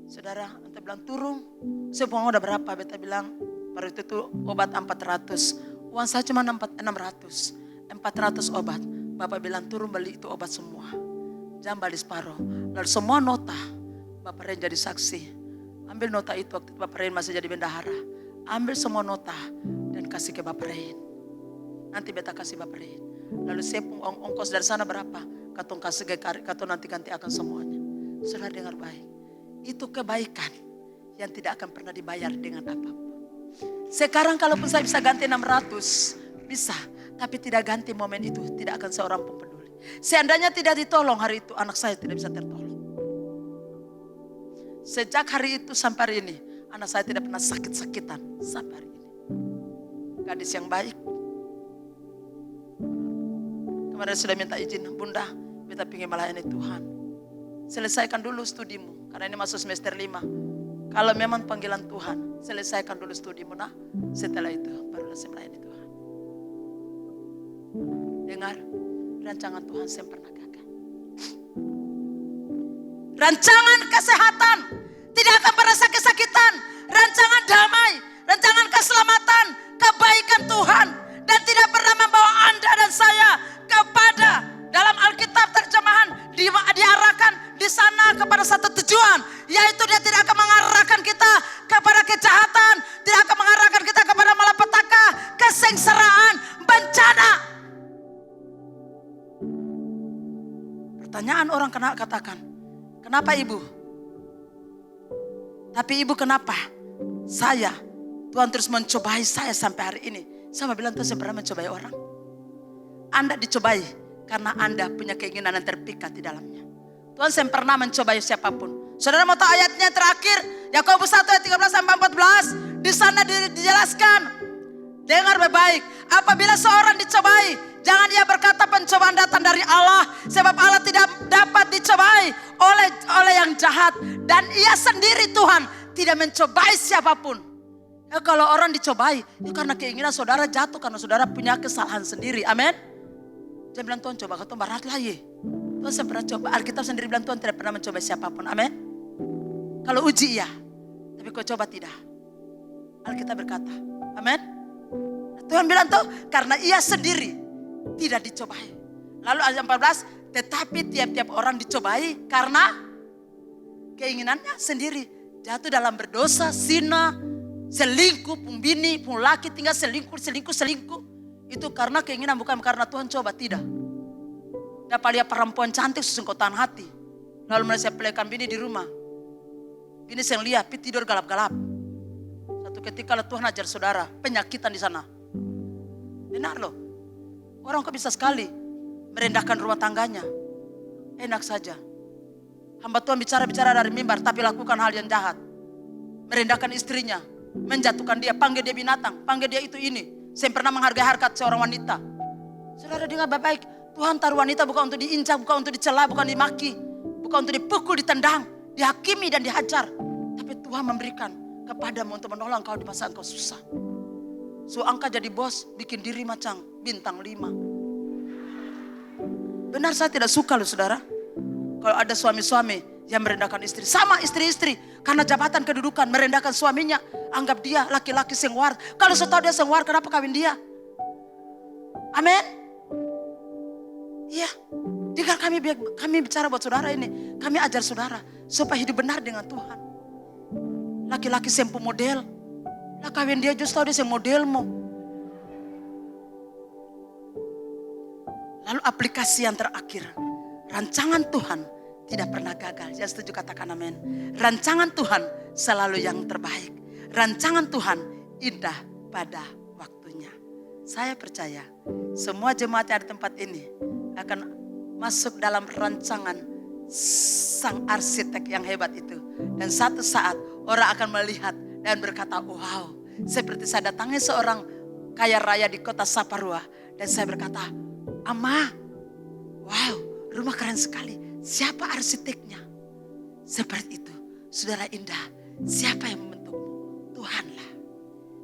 Saudara, beta bilang turun. Saya uang udah berapa? Beta bilang baru itu tuh obat 400. Uang saya cuma 600. 400 obat. Bapak bilang turun beli itu obat semua. Jangan beli separuh. Lalu semua nota. Bapak Ren jadi saksi. Ambil nota itu waktu Bapak Ren masih jadi bendahara. Ambil semua nota. Dan kasih ke Bapak Ren. Nanti beta kasih Bapak Ren. Lalu saya ongkos dari sana berapa. Katong kasih ke katong nanti ganti akan semuanya. Saudara dengar baik. Itu kebaikan. yang tidak akan pernah dibayar dengan apapun. Sekarang kalaupun saya bisa ganti 600, bisa. Tapi tidak ganti momen itu, tidak akan seorang pun peduli. Seandainya tidak ditolong hari itu, anak saya tidak bisa tertolong. Sejak hari itu sampai hari ini, anak saya tidak pernah sakit-sakitan sampai hari ini. Gadis yang baik. Kemarin sudah minta izin, Bunda, kita ingin melayani Tuhan. Selesaikan dulu studimu, karena ini masuk semester 5. Kalau memang panggilan Tuhan, selesaikan dulu studimu. Nah, setelah itu barulah saya melayani Tuhan. Dengar, rancangan Tuhan saya pernah gagal. Rancangan kesehatan tidak akan pernah sakit-sakitan. Rancangan damai, rancangan keselamatan, kebaikan Tuhan. Dan tidak pernah membawa Anda dan saya kepada, dalam Alkitab terjemahan, diarahkan di sana kepada satu tujuan. Yaitu dia tidak akan mengarahkan kita kepada kejahatan. Tidak akan mengarahkan kita kepada malapetaka, kesengsaraan, bencana. Pertanyaan orang katakan, kenapa ibu? Tapi ibu kenapa? Tuhan terus mencobai saya sampai hari ini. Saya bilang Tuhan pernah mencobai orang. Anda dicobai karena Anda punya keinginan yang terpikat di dalamnya. Tuhan saya pernah mencobai siapapun. Saudara mau tahu ayatnya terakhir? Yakobus 1 ayat 13 sampai 14. Di sana dijelaskan. Dengar baik-baik. Apabila seorang dicobai, jangan ia berkata pencobaan datang dari Allah. Sebab Allah tidak dapat dicobai oleh yang jahat. Dan ia sendiri Tuhan tidak mencobai siapapun. Ya, kalau orang dicobai, itu karena keinginan saudara jatuh. Karena saudara punya kesalahan sendiri. Amin. Dia bilang Tuhan coba kau berat lah ye. Tuhan saya pernah coba. Alkitab sendiri bilang Tuhan tidak pernah mencobai siapapun. Amin. Kalau uji iya. Tapi kau coba tidak. Alkitab berkata. Amin. Tuhan bilang tuh karena ia sendiri tidak dicobai. Lalu ayat 14, tetapi tiap-tiap orang dicobai karena keinginannya sendiri. Jatuh dalam berdosa, zina, selingkuh, pembini, pun laki tinggal selingkuh. Itu karena keinginan, bukan karena Tuhan coba, tidak. Dapat lihat perempuan cantik sesengkotan hati. Lalu mulai saya pelekan bini di rumah. Bini yang lihat, tidur galap-galap. Satu ketika Tuhan ajar saudara, penyakitan di sana. Benar loh. Orang kok bisa sekali merendahkan rumah tangganya. Enak saja. Hamba Tuhan bicara dari mimbar tapi lakukan hal yang jahat. Merendahkan istrinya. Menjatuhkan dia. Panggil dia binatang. Panggil dia itu ini. Saya pernah menghargai harkat seorang wanita. Saudara dengar baik-baik. Tuhan taruh wanita bukan untuk diinjak. Bukan untuk dicela. Bukan dimaki. Bukan untuk dipukul, ditendang. Dihakimi dan dihajar. Tapi Tuhan memberikan kepadamu untuk menolong kau di masa engkau susah. So angka jadi bos, bikin diri macam bintang 5. Benar saya tidak suka loh saudara. Kalau ada suami-suami yang merendahkan istri. Sama istri-istri. Karena jabatan kedudukan merendahkan suaminya. Anggap dia laki-laki sengwar. Kalau saya tahu dia sengwar, kenapa kawin dia? Amin. Iya. Jika kami bicara buat saudara ini. Kami ajar saudara. Supaya hidup benar dengan Tuhan. Laki-laki sempu model. Lah kawin dia justru dia yang modelmu. Lalu aplikasi yang terakhir. Rancangan Tuhan tidak pernah gagal. Yang setuju katakan amin. Rancangan Tuhan selalu yang terbaik. Rancangan Tuhan indah pada waktunya. Saya percaya semua jemaat yang ada di tempat ini akan masuk dalam rancangan sang arsitek yang hebat itu. Dan satu saat orang akan melihat dan berkata, wow, seperti saya datangi seorang kaya raya di kota Saparua. Dan saya berkata, Ama, wow, rumah keren sekali. Siapa arsiteknya? Seperti itu, saudara indah. Siapa yang membentukmu? Tuhanlah.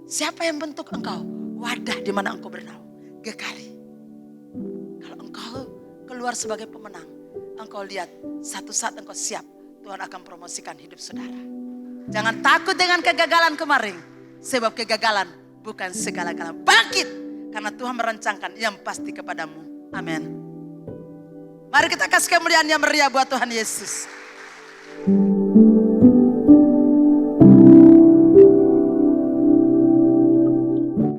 Siapa yang bentuk engkau? Wadah di mana engkau bernaung. Gekali. Kalau engkau keluar sebagai pemenang, engkau lihat satu saat engkau siap, Tuhan akan promosikan hidup saudara. Jangan takut dengan kegagalan kemarin. Sebab kegagalan bukan segala-galanya. Bangkit. Karena Tuhan merancangkan yang pasti kepadamu. Amin. Mari kita kasih kemuliaan yang meriah buat Tuhan Yesus.